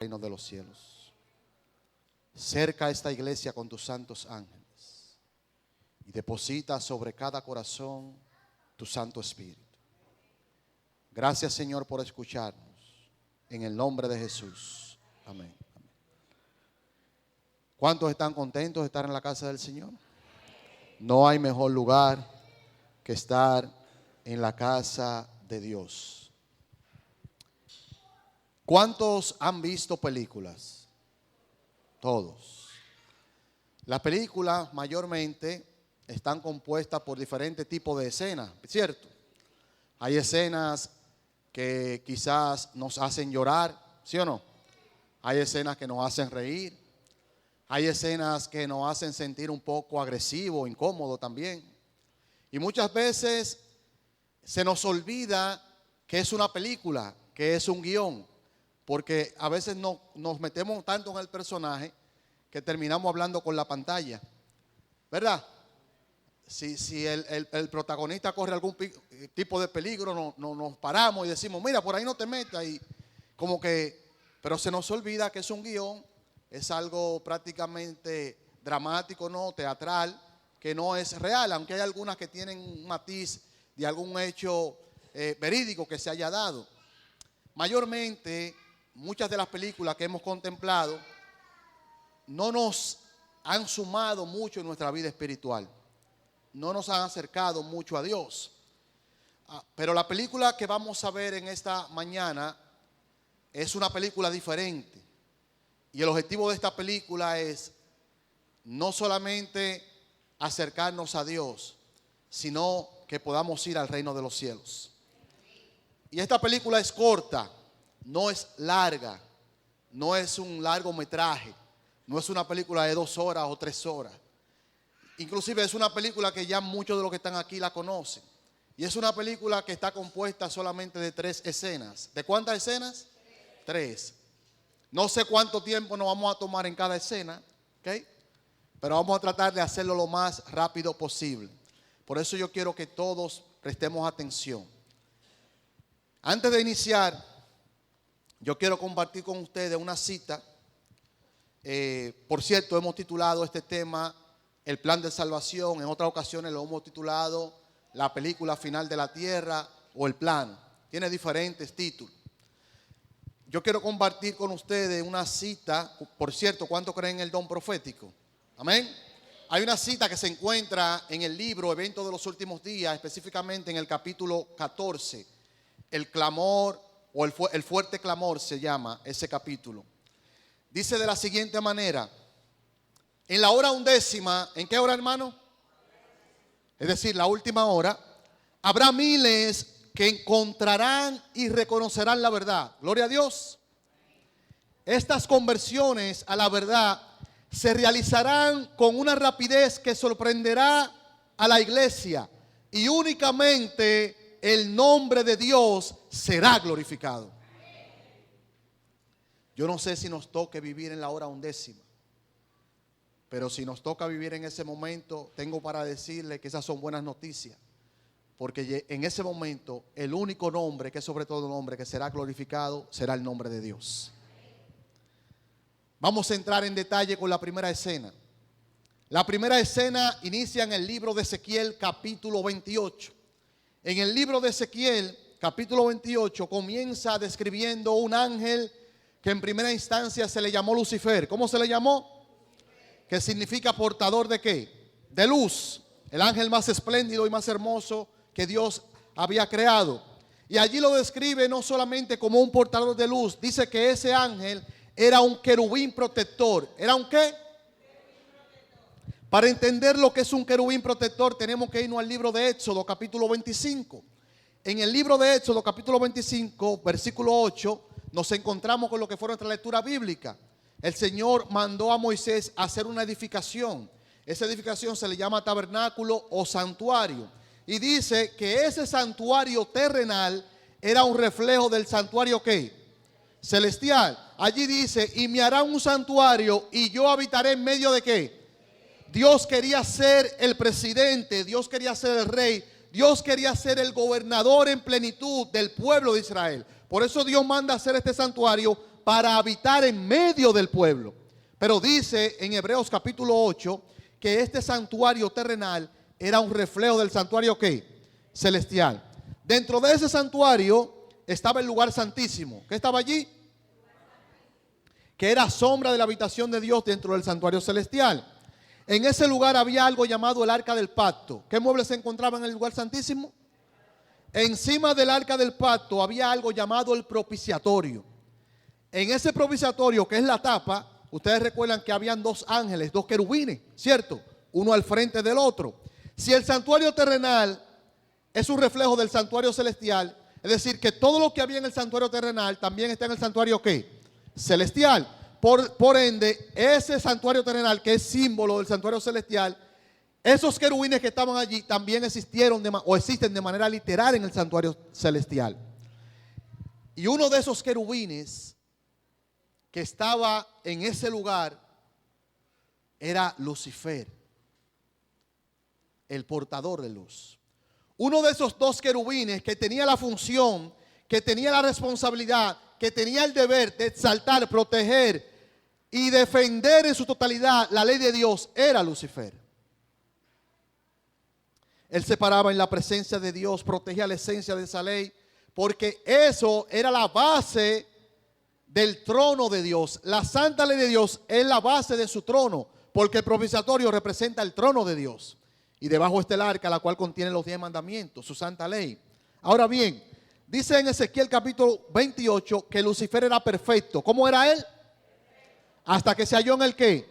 reino de los cielos. Cerca esta iglesia con tus santos ángeles y deposita sobre cada corazón tu Santo Espíritu. Gracias, Señor, por escucharnos. En el nombre de Jesús. Amén. Amén. ¿Cuántos están contentos de estar en la casa del Señor? No hay mejor lugar que estar en la casa de Dios. ¿Cuántos han visto películas? Todos. Las películas mayormente están compuestas por diferentes tipos de escenas, ¿cierto? Hay escenas que quizás nos hacen llorar, ¿sí o no? Hay escenas que nos hacen reír. Hay escenas que nos hacen sentir un poco agresivo, incómodo también. Y muchas veces se nos olvida que es una película, que es un guión. Porque a veces nos metemos tanto en el personaje que terminamos hablando con la pantalla. ¿Verdad? Si el protagonista corre algún tipo de peligro, nos paramos y decimos, mira, por ahí no te metas. Y como que, pero se nos olvida que es un guión, es algo prácticamente dramático, no teatral, que no es real, aunque hay algunas que tienen un matiz de algún hecho verídico que se haya dado. Mayormente, muchas de las películas que hemos contemplado no nos han sumado mucho en nuestra vida espiritual. No nos han acercado mucho a Dios. Pero la película que vamos a ver en esta mañana es una película diferente. Y el objetivo de esta película es no solamente acercarnos a Dios, sino que podamos ir al reino de los cielos. Y esta película es corta, no es larga, no es un largometraje, no es una película de 2 horas o 3 horas. Inclusive es una película que ya muchos de los que están aquí la conocen. Y es una película que está compuesta solamente de 3 escenas. ¿De cuántas escenas? 3. No sé cuánto tiempo nos vamos a tomar en cada escena, ¿ok? Pero vamos a tratar de hacerlo lo más rápido posible. Por eso yo quiero que todos prestemos atención. Antes de iniciar, yo quiero compartir con ustedes una cita. Por cierto, hemos titulado este tema El plan de salvación. En otras ocasiones lo hemos titulado La película final de la tierra o El plan. Tiene diferentes títulos. Yo quiero compartir con ustedes una cita. Por cierto, ¿cuánto creen en el don profético? Amén. Hay una cita que se encuentra en el libro Eventos de los Últimos Días, específicamente en el capítulo 14. El clamor o el fuerte clamor se llama ese capítulo. Dice de la siguiente manera: en la hora 11, ¿en qué hora, hermano? Es decir, la última hora, habrá miles que encontrarán y reconocerán la verdad. Gloria a Dios. Estas conversiones a la verdad se realizarán con una rapidez que sorprenderá a la iglesia y únicamente el nombre de Dios será glorificado. Yo no sé si nos toque vivir en la hora 11, pero si nos toca vivir en ese momento, tengo para decirle que esas son buenas noticias, porque en ese momento el único nombre, que es sobre todo nombre, que será glorificado, será el nombre de Dios. Vamos a entrar en detalle con la primera escena. La primera escena inicia en el libro de Ezequiel, capítulo 28. En el libro de Ezequiel, capítulo 28, comienza describiendo un ángel que en primera instancia se le llamó Lucifer. ¿Cómo se le llamó? Que significa portador de ¿qué? De luz. El ángel más espléndido y más hermoso que Dios había creado. Y allí lo describe no solamente como un portador de luz. Dice que ese ángel era un querubín protector. ¿Era un qué? Para entender lo que es un querubín protector, tenemos que irnos al libro de Éxodo, capítulo 25. En el libro de Éxodo, capítulo 25, versículo 8, nos encontramos con lo que fue nuestra lectura bíblica. El Señor mandó a Moisés a hacer una edificación. Esa edificación se le llama tabernáculo o santuario. Y dice que ese santuario terrenal era un reflejo del santuario ¿qué? Celestial. Allí dice, y me hará un santuario y yo habitaré en medio de ¿qué? Dios quería ser el presidente, Dios quería ser el rey, Dios quería ser el gobernador en plenitud del pueblo de Israel. Por eso Dios manda hacer este santuario para habitar en medio del pueblo. Pero dice en Hebreos capítulo 8 que este santuario terrenal era un reflejo del santuario ¿qué? Celestial. Dentro de ese santuario estaba el lugar santísimo. ¿Qué estaba allí? Que era sombra de la habitación de Dios dentro del santuario celestial. En ese lugar había algo llamado el arca del pacto. ¿Qué muebles se encontraban en el lugar santísimo? Encima del arca del pacto había algo llamado el propiciatorio. En ese propiciatorio, que es la tapa, ustedes recuerdan que habían dos ángeles, dos querubines, ¿cierto? Uno al frente del otro. Si el santuario terrenal es un reflejo del santuario celestial, es decir, que todo lo que había en el santuario terrenal también está en el santuario ¿qué? Celestial. Por ende, ese santuario terrenal, que es símbolo del santuario celestial, esos querubines que estaban allí también existieron o existen de manera literal en el santuario celestial. Y uno de esos querubines que estaba en ese lugar era Lucifer, el portador de luz. Uno de esos dos querubines que tenía la función, que tenía la responsabilidad, que tenía el deber de exaltar, proteger y defender en su totalidad la ley de Dios, era Lucifer. Él se paraba en la presencia de Dios, protegía la esencia de esa ley, porque eso era la base del trono de Dios. La santa ley de Dios es la base de su trono, porque el propiciatorio representa el trono de Dios. Y debajo está el arca, la cual contiene los 10 mandamientos, su santa ley. Ahora bien, dice en Ezequiel capítulo 28 que Lucifer era perfecto. ¿Cómo era él? Hasta que se halló en el qué.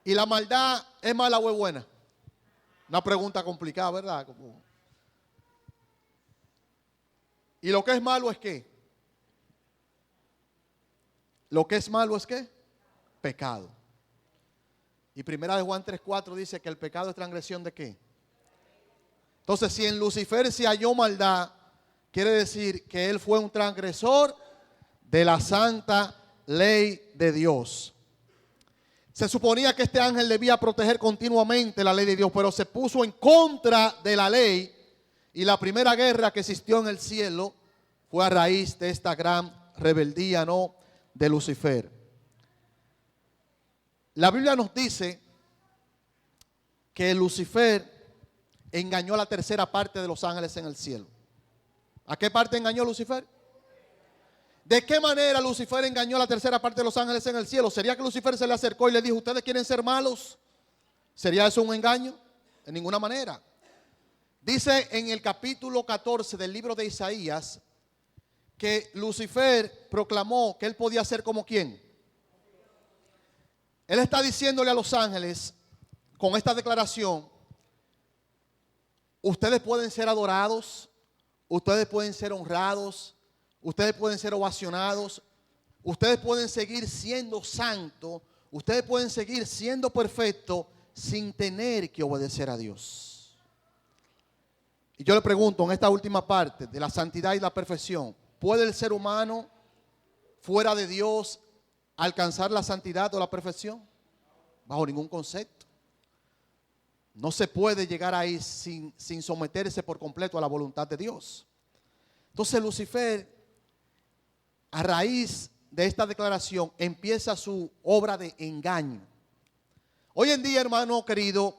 ¿Y la maldad es mala o es buena? Una pregunta complicada, ¿verdad? ¿Y lo que es malo es qué? Lo que es malo es qué? Pecado. Y primera de Juan 3:4 dice que el pecado es transgresión de qué. Entonces, si en Lucifer se halló maldad, quiere decir que él fue un transgresor de la santa ley de Dios. Se suponía que este ángel debía proteger continuamente la ley de Dios, pero se puso en contra de la ley, y la primera guerra que existió en el cielo fue a raíz de esta gran rebeldía, ¿no?, de Lucifer. La Biblia nos dice que Lucifer engañó a la tercera parte de los ángeles en el cielo. ¿A qué parte engañó Lucifer? ¿De qué manera Lucifer engañó a la tercera parte de los ángeles en el cielo? ¿Sería que Lucifer se le acercó y le dijo, ¿ustedes quieren ser malos? ¿Sería eso un engaño? En ninguna manera. Dice en el capítulo 14 del libro de Isaías que Lucifer proclamó que él podía ser como ¿quién? Él está diciéndole a los ángeles con esta declaración: ustedes pueden ser adorados, ustedes pueden ser honrados, ustedes pueden ser ovacionados, ustedes pueden seguir siendo santos, ustedes pueden seguir siendo perfectos sin tener que obedecer a Dios. Y yo le pregunto en esta última parte de la santidad y la perfección, ¿puede el ser humano fuera de Dios alcanzar la santidad o la perfección? Bajo ningún concepto. No se puede llegar ahí sin someterse por completo a la voluntad de Dios. Entonces Lucifer, a raíz de esta declaración, empieza su obra de engaño. Hoy en día, hermano querido,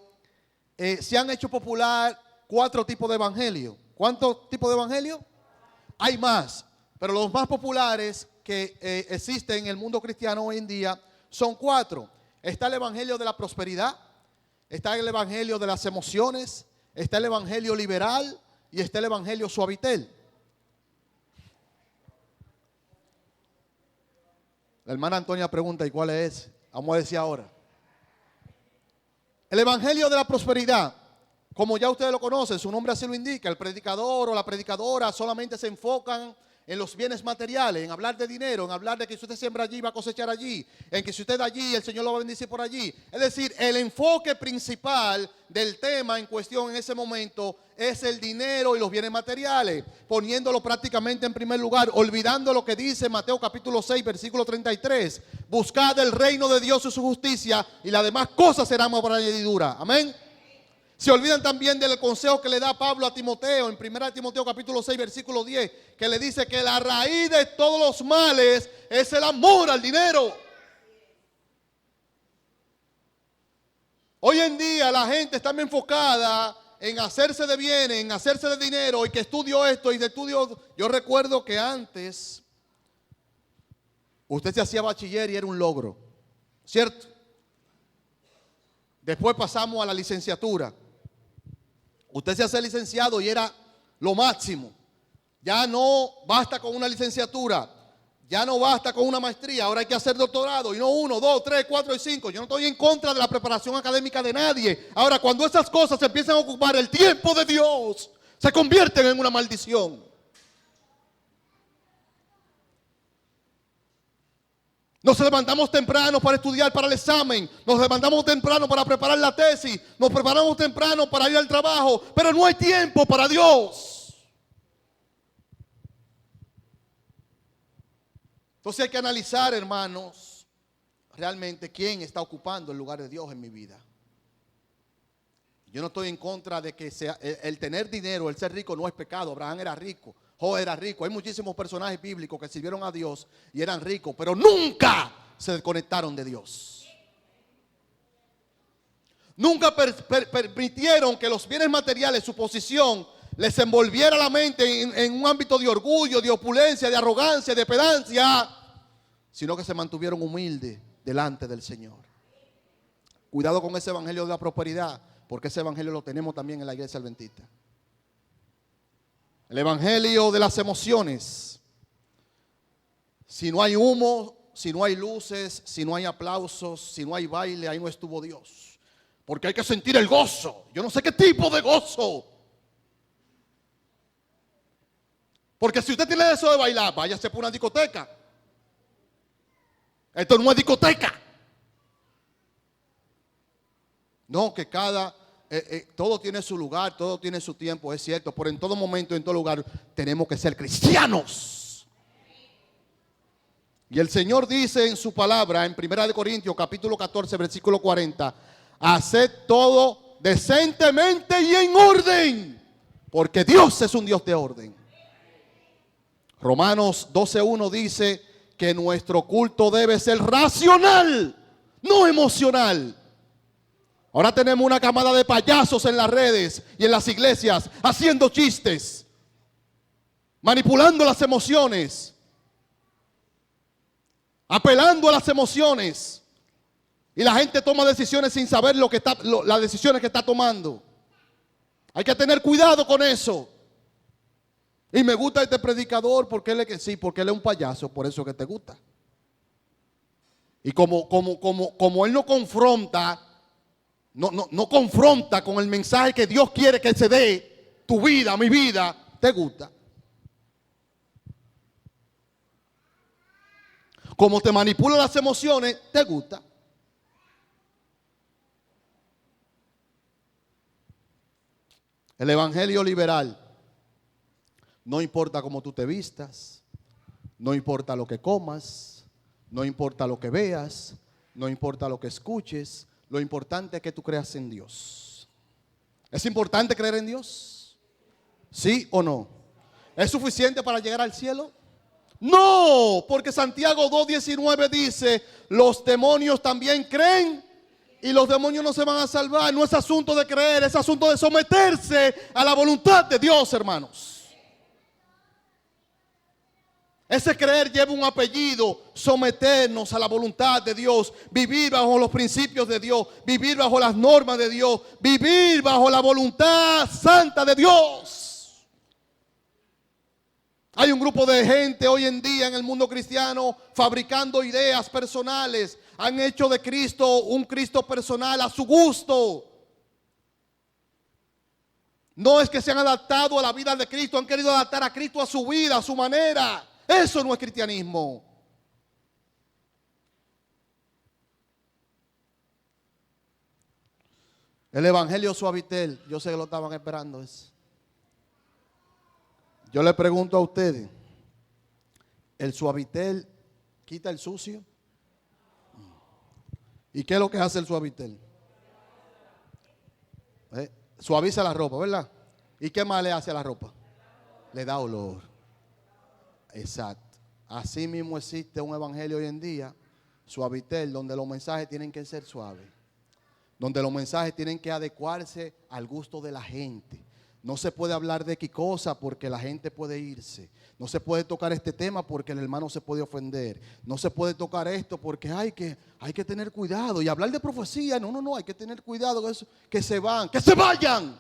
se han hecho popular 4 tipos de evangelio. ¿Cuántos tipos de evangelio? Hay más, pero los más populares que existen en el mundo cristiano hoy en día son 4. Está el evangelio de la prosperidad, está el evangelio de las emociones, está el evangelio liberal y está el evangelio suavitel. La hermana Antonia pregunta, ¿y cuál es? Vamos a decir ahora. El evangelio de la prosperidad, como ya ustedes lo conocen, su nombre así lo indica, el predicador o la predicadora solamente se enfocan en los bienes materiales, en hablar de dinero, en hablar de que si usted siembra allí va a cosechar allí, en que si usted da allí el Señor lo va a bendecir por allí. Es decir, el enfoque principal del tema en cuestión en ese momento es el dinero y los bienes materiales, poniéndolo prácticamente en primer lugar, olvidando lo que dice Mateo capítulo 6, versículo 33. Buscad el reino de Dios y su justicia y las demás cosas serán por añadidura. Amén. Se olvidan también del consejo que le da Pablo a Timoteo en 1 Timoteo capítulo 6 versículo 10, que le dice que la raíz de todos los males es el amor al dinero. Hoy en día la gente está muy enfocada en hacerse de bienes, en hacerse de dinero, y que estudio esto y de estudio. Yo recuerdo que antes usted se hacía bachiller y era un logro, ¿cierto? Después pasamos a la licenciatura. Usted se hace licenciado y era lo máximo. Ya no basta con una licenciatura, ya no basta con una maestría, ahora hay que hacer doctorado, y no 1, 2, 3, 4 y 5. Yo no estoy en contra de la preparación académica de nadie. Ahora, cuando esas cosas empiezan a ocupar el tiempo de Dios, se convierten en una maldición. Nos levantamos temprano para estudiar para el examen, nos levantamos temprano para preparar la tesis, nos preparamos temprano para ir al trabajo, pero no hay tiempo para Dios. Entonces hay que analizar, hermanos, realmente quién está ocupando el lugar de Dios en mi vida. Yo no estoy en contra de que sea el tener dinero, el ser rico no es pecado. Abraham era rico, Job era rico. Hay muchísimos personajes bíblicos que sirvieron a Dios y eran ricos, pero nunca se desconectaron de Dios. Nunca permitieron que los bienes materiales, su posición, les envolviera la mente en un ámbito de orgullo, de opulencia, de arrogancia, de pedancia, sino que se mantuvieron humildes delante del Señor. Cuidado con ese evangelio de la prosperidad, porque ese evangelio lo tenemos también en la iglesia adventista. El evangelio de las emociones. Si no hay humo, si no hay luces, si no hay aplausos, si no hay baile, ahí no estuvo Dios. Porque hay que sentir el gozo. Yo no sé qué tipo de gozo. Porque si usted tiene deseo de bailar, váyase por una discoteca. Esto no es discoteca. No, que todo tiene su lugar, todo tiene su tiempo, es cierto. Pero en todo momento, en todo lugar, tenemos que ser cristianos. Y el Señor dice en su palabra, en 1 Corintios capítulo 14, versículo 40, haced todo decentemente y en orden, porque Dios es un Dios de orden. Romanos 12:1 dice que nuestro culto debe ser racional, no emocional. Ahora tenemos una camada de payasos en las redes y en las iglesias haciendo chistes, manipulando las emociones, apelando a las emociones, y la gente toma decisiones sin saber las decisiones que está tomando. Hay que tener cuidado con eso. Y me gusta este predicador porque él es un payaso, por eso que te gusta. Y como él no confronta, no confronta con el mensaje que Dios quiere que se dé, tu vida, mi vida, te gusta. Como te manipula las emociones, te gusta. El evangelio liberal. No importa cómo tú te vistas, no importa lo que comas, no importa lo que veas, no importa lo que escuches, lo importante es que tú creas en Dios. ¿Es importante creer en Dios? ¿Sí o no? ¿Es suficiente para llegar al cielo? No, porque Santiago 2:19 dice, los demonios también creen y los demonios no se van a salvar. No es asunto de creer, es asunto de someterse a la voluntad de Dios, hermanos. Ese creer lleva un apellido, someternos a la voluntad de Dios, vivir bajo los principios de Dios, vivir bajo las normas de Dios, vivir bajo la voluntad santa de Dios. Hay un grupo de gente hoy en día en el mundo cristiano fabricando ideas personales. Han hecho de Cristo un Cristo personal a su gusto. No es que se han adaptado a la vida de Cristo, han querido adaptar a Cristo a su vida, a su manera. Eso no es cristianismo. El evangelio suavitel, yo sé que lo estaban esperando eso. Yo le pregunto a ustedes, ¿el suavitel quita el sucio? ¿Y qué es lo que hace el suavitel? Suaviza la ropa, ¿verdad? ¿Y qué más le hace a la ropa? Le da olor. Exacto. Así mismo existe un evangelio hoy en día, Suavitel, donde los mensajes tienen que ser suaves. Donde los mensajes tienen que adecuarse al gusto de la gente. No se puede hablar de qué cosa porque la gente puede irse. No se puede tocar este tema porque el hermano se puede ofender. No se puede tocar esto porque hay que tener cuidado. Y hablar de profecía, no, hay que tener cuidado con eso. Que se van, que se vayan.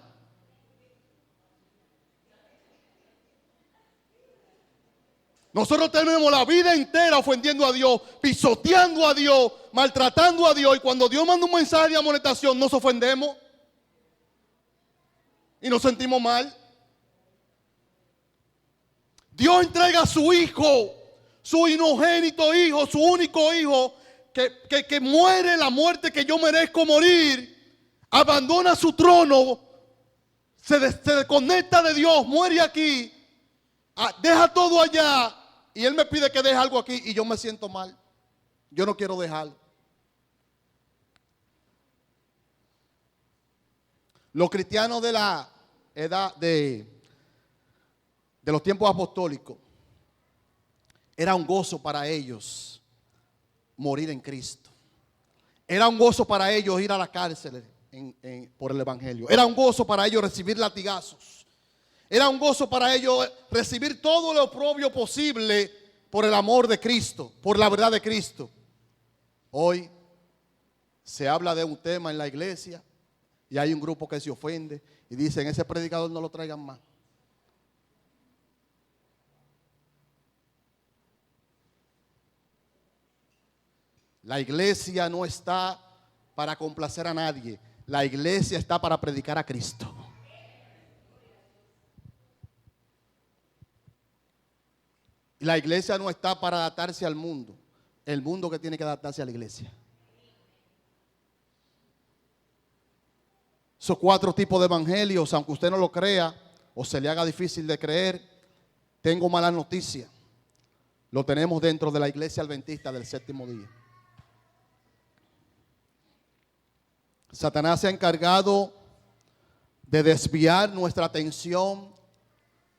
Nosotros tenemos la vida entera ofendiendo a Dios, pisoteando a Dios, maltratando a Dios. Y cuando Dios manda un mensaje de amonestación, nos ofendemos. Y nos sentimos mal. Dios entrega a su hijo, su inogénito hijo, su único hijo, que muere la muerte que yo merezco morir, abandona su trono, se desconecta de Dios, muere aquí, deja todo allá, y Él me pide que deje algo aquí y yo me siento mal. Yo no quiero dejarlo. Los cristianos de la edad de los tiempos apostólicos, era un gozo para ellos morir en Cristo. Era un gozo para ellos ir a la cárcel por el evangelio. Era un gozo para ellos recibir latigazos. Era un gozo para ellos recibir todo lo oprobio posible por el amor de Cristo, por la verdad de Cristo. Hoy se habla de un tema en la iglesia y hay un grupo que se ofende y dicen: ese predicador no lo traigan más. La iglesia no está para complacer a nadie. La iglesia está para predicar a Cristo. Y la iglesia no está para adaptarse al mundo. El mundo que tiene que adaptarse a la iglesia. Esos 4 tipos de evangelios, aunque usted no lo crea o se le haga difícil de creer, tengo mala noticia. Lo tenemos dentro de la iglesia adventista del séptimo día. Satanás se ha encargado de desviar nuestra atención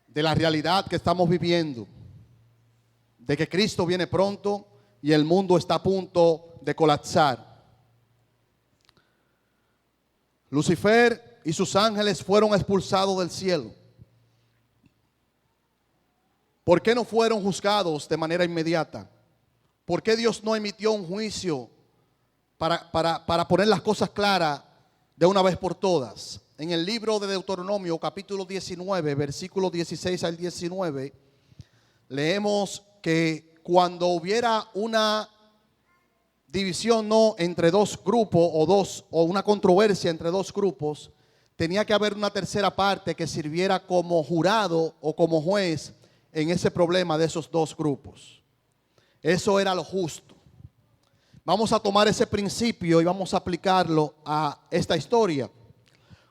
de la realidad que estamos viviendo, de que Cristo viene pronto y el mundo está a punto de colapsar. Lucifer y sus ángeles fueron expulsados del cielo. ¿Por qué no fueron juzgados de manera inmediata? ¿Por qué Dios no emitió un juicio para poner las cosas claras de una vez por todas? En el libro de Deuteronomio, capítulo 19, versículos 16 al 19, leemos que cuando hubiera una división entre dos grupos o una controversia entre dos grupos, tenía que haber una tercera parte que sirviera como jurado o como juez en ese problema de esos dos grupos. Eso era lo justo. Vamos a tomar ese principio y vamos a aplicarlo a esta historia.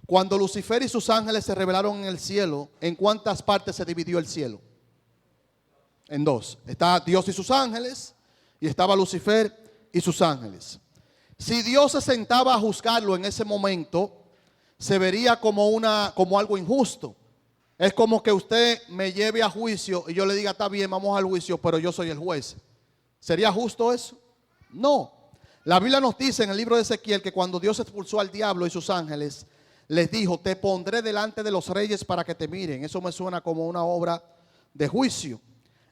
Cuando Lucifer y sus ángeles se rebelaron en el cielo, ¿en cuántas partes se dividió el cielo? En 2. Está Dios y sus ángeles y estaba Lucifer y sus ángeles. Si Dios se sentaba a juzgarlo en ese momento, se vería como algo injusto. Es como que usted me lleve a juicio y yo le diga: está bien, vamos al juicio, pero yo soy el juez. ¿Sería justo eso? No. La Biblia nos dice en el libro de Ezequiel que cuando Dios expulsó al diablo y sus ángeles, les dijo: te pondré delante de los reyes para que te miren. Eso me suena como una obra de juicio.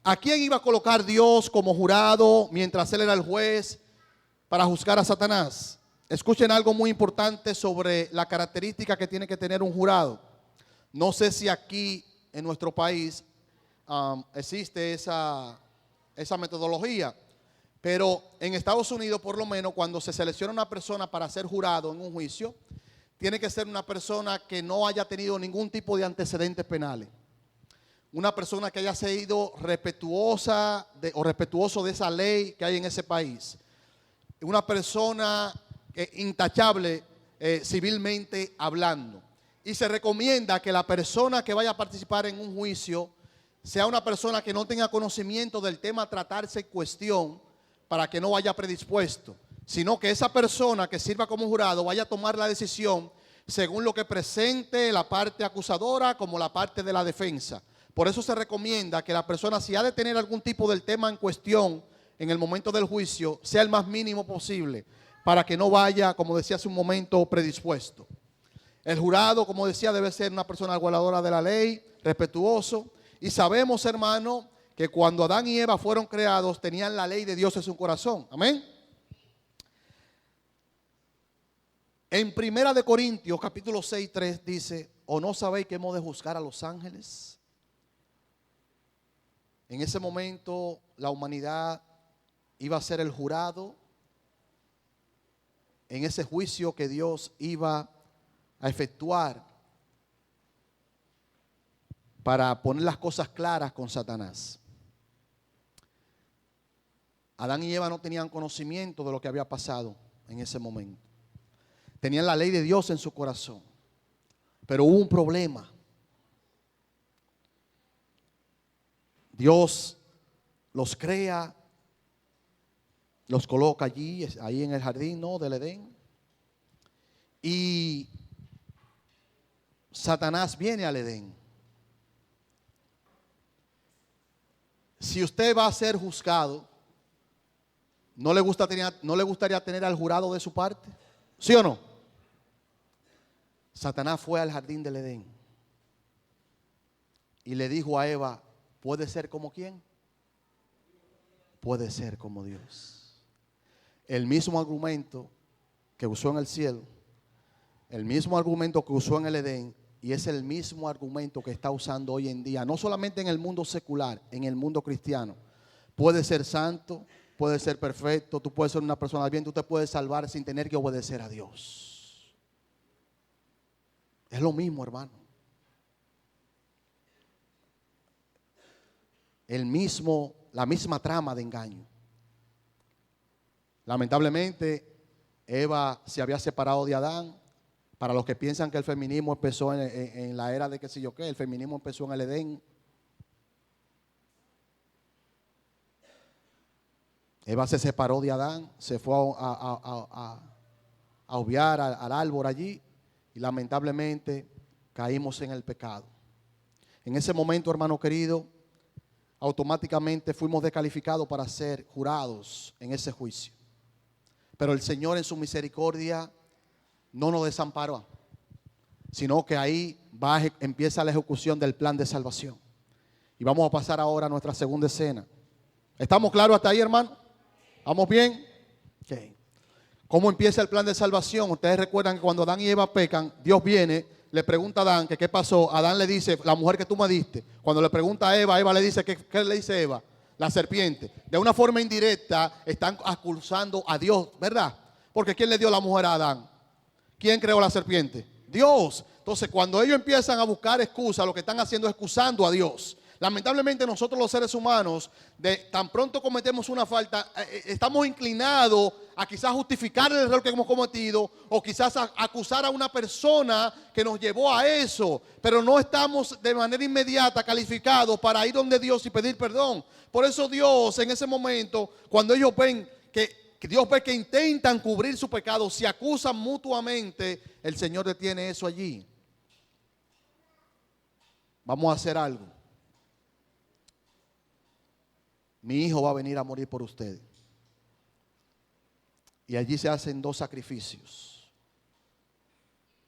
¿A quién iba a colocar Dios como jurado mientras él era el juez para juzgar a Satanás? Escuchen algo muy importante sobre la característica que tiene que tener un jurado. No sé si aquí en nuestro país existe esa metodología, pero en Estados Unidos, por lo menos, cuando se selecciona una persona para ser jurado en un juicio, tiene que ser una persona que no haya tenido ningún tipo de antecedentes penales. Una persona que haya sido respetuosa o respetuoso de esa ley que hay en ese país. Una persona intachable civilmente hablando. Y se recomienda que la persona que vaya a participar en un juicio sea una persona que no tenga conocimiento del tema a tratarse en cuestión, para que no vaya predispuesto, sino que esa persona que sirva como jurado vaya a tomar la decisión según lo que presente la parte acusadora como la parte de la defensa. Por eso se recomienda que la persona, si ha de tener algún tipo del tema en cuestión en el momento del juicio, sea el más mínimo posible, para que no vaya, como decía hace un momento, predispuesto. El jurado, como decía, debe ser una persona guardadora de la ley, respetuoso. Y sabemos, hermano, que cuando Adán y Eva fueron creados, tenían la ley de Dios en su corazón. Amén. En 1 Corintios, capítulo 6, 3, dice: ¿o no sabéis que hemos de juzgar a los ángeles? En ese momento, la humanidad iba a ser el jurado en ese juicio que Dios iba a efectuar para poner las cosas claras con Satanás. Adán y Eva no tenían conocimiento de lo que había pasado en ese momento. Tenían la ley de Dios en su corazón, pero hubo un problema. Dios los crea, los coloca allí, ahí en el jardín, ¿no?, del Edén. Y Satanás viene al Edén. Si usted va a ser juzgado, ¿no le gustaría tener al jurado de su parte? ¿Sí o no? Satanás fue al jardín del Edén y le dijo a Eva: ¿puede ser como quién? Puede ser como Dios. El mismo argumento que usó en el cielo, el mismo argumento que usó en el Edén, y es el mismo argumento que está usando hoy en día, no solamente en el mundo secular, en el mundo cristiano. Puede ser santo, puede ser perfecto, tú puedes ser una persona bien, tú te puedes salvar sin tener que obedecer a Dios. Es lo mismo, hermano. La misma trama de engaño. Lamentablemente, Eva se había separado de Adán. Para los que piensan que el feminismo empezó en la era de qué sé yo qué, el feminismo empezó en el Edén. Eva se separó de Adán, se fue a obviar al árbol allí y lamentablemente caímos en el pecado. En ese momento, hermano querido, automáticamente fuimos descalificados para ser jurados en ese juicio. Pero el Señor en su misericordia no nos desamparó, sino que ahí empieza la ejecución del plan de salvación. Y vamos a pasar ahora a nuestra segunda escena. ¿Estamos claros hasta ahí, hermano? ¿Vamos bien? Okay. ¿Cómo empieza el plan de salvación? Ustedes recuerdan que cuando Adán y Eva pecan, Dios viene, le pregunta a Adán que qué pasó. Adán le dice: la mujer que tú me diste. Cuando le pregunta a Eva, Eva le dice, ¿qué le dice Eva? La serpiente. De una forma indirecta están acusando a Dios, ¿verdad? Porque ¿quién le dio la mujer a Adán? ¿Quién creó la serpiente? Dios. Entonces, cuando ellos empiezan a buscar excusas, lo que están haciendo es excusando a Dios. Lamentablemente nosotros los seres humanos, tan pronto cometemos una falta, estamos inclinados a quizás justificar el error que hemos cometido o quizás a acusar a una persona que nos llevó a eso, pero no estamos de manera inmediata calificados para ir donde Dios y pedir perdón. Por eso Dios en ese momento, cuando ellos ven que Dios ve que intentan cubrir su pecado, se acusan mutuamente, el Señor detiene eso allí. Vamos a hacer algo. Mi hijo va a venir a morir por ustedes. Y allí se hacen 2 sacrificios.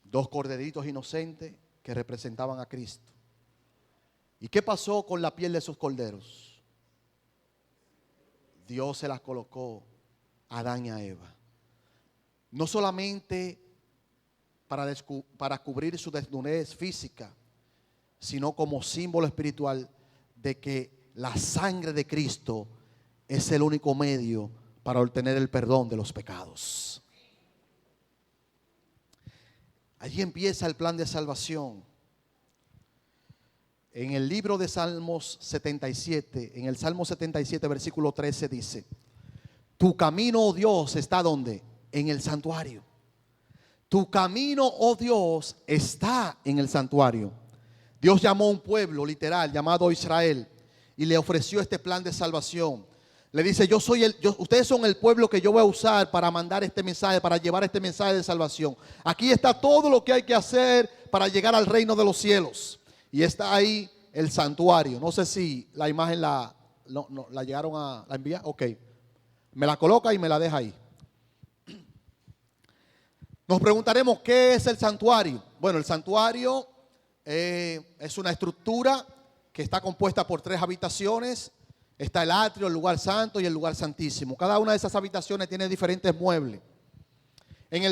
2 corderitos inocentes que representaban a Cristo. ¿Y qué pasó con la piel de esos corderos? Dios se las colocó a Adán y a Eva. No solamente para cubrir su desnudez física, sino como símbolo espiritual de que la sangre de Cristo es el único medio para obtener el perdón de los pecados. Allí empieza el plan de salvación. En el libro de Salmos 77, en el Salmo 77, versículo 13 dice: tu camino, oh Dios, ¿está dónde? En el santuario. Tu camino, oh Dios, está en el santuario. Dios llamó a un pueblo literal llamado Israel y le ofreció este plan de salvación. Le dice, ustedes son el pueblo que yo voy a usar para mandar este mensaje, para llevar este mensaje de salvación. Aquí está todo lo que hay que hacer para llegar al reino de los cielos. Y está ahí el santuario. No sé si la imagen la llegaron a enviar. Ok. Me la coloca y me la deja ahí. Nos preguntaremos, ¿qué es el santuario? Bueno, el santuario es una estructura que está compuesta por 3 habitaciones. Está el atrio, el lugar santo y el lugar santísimo. Cada una de esas habitaciones tiene diferentes muebles. En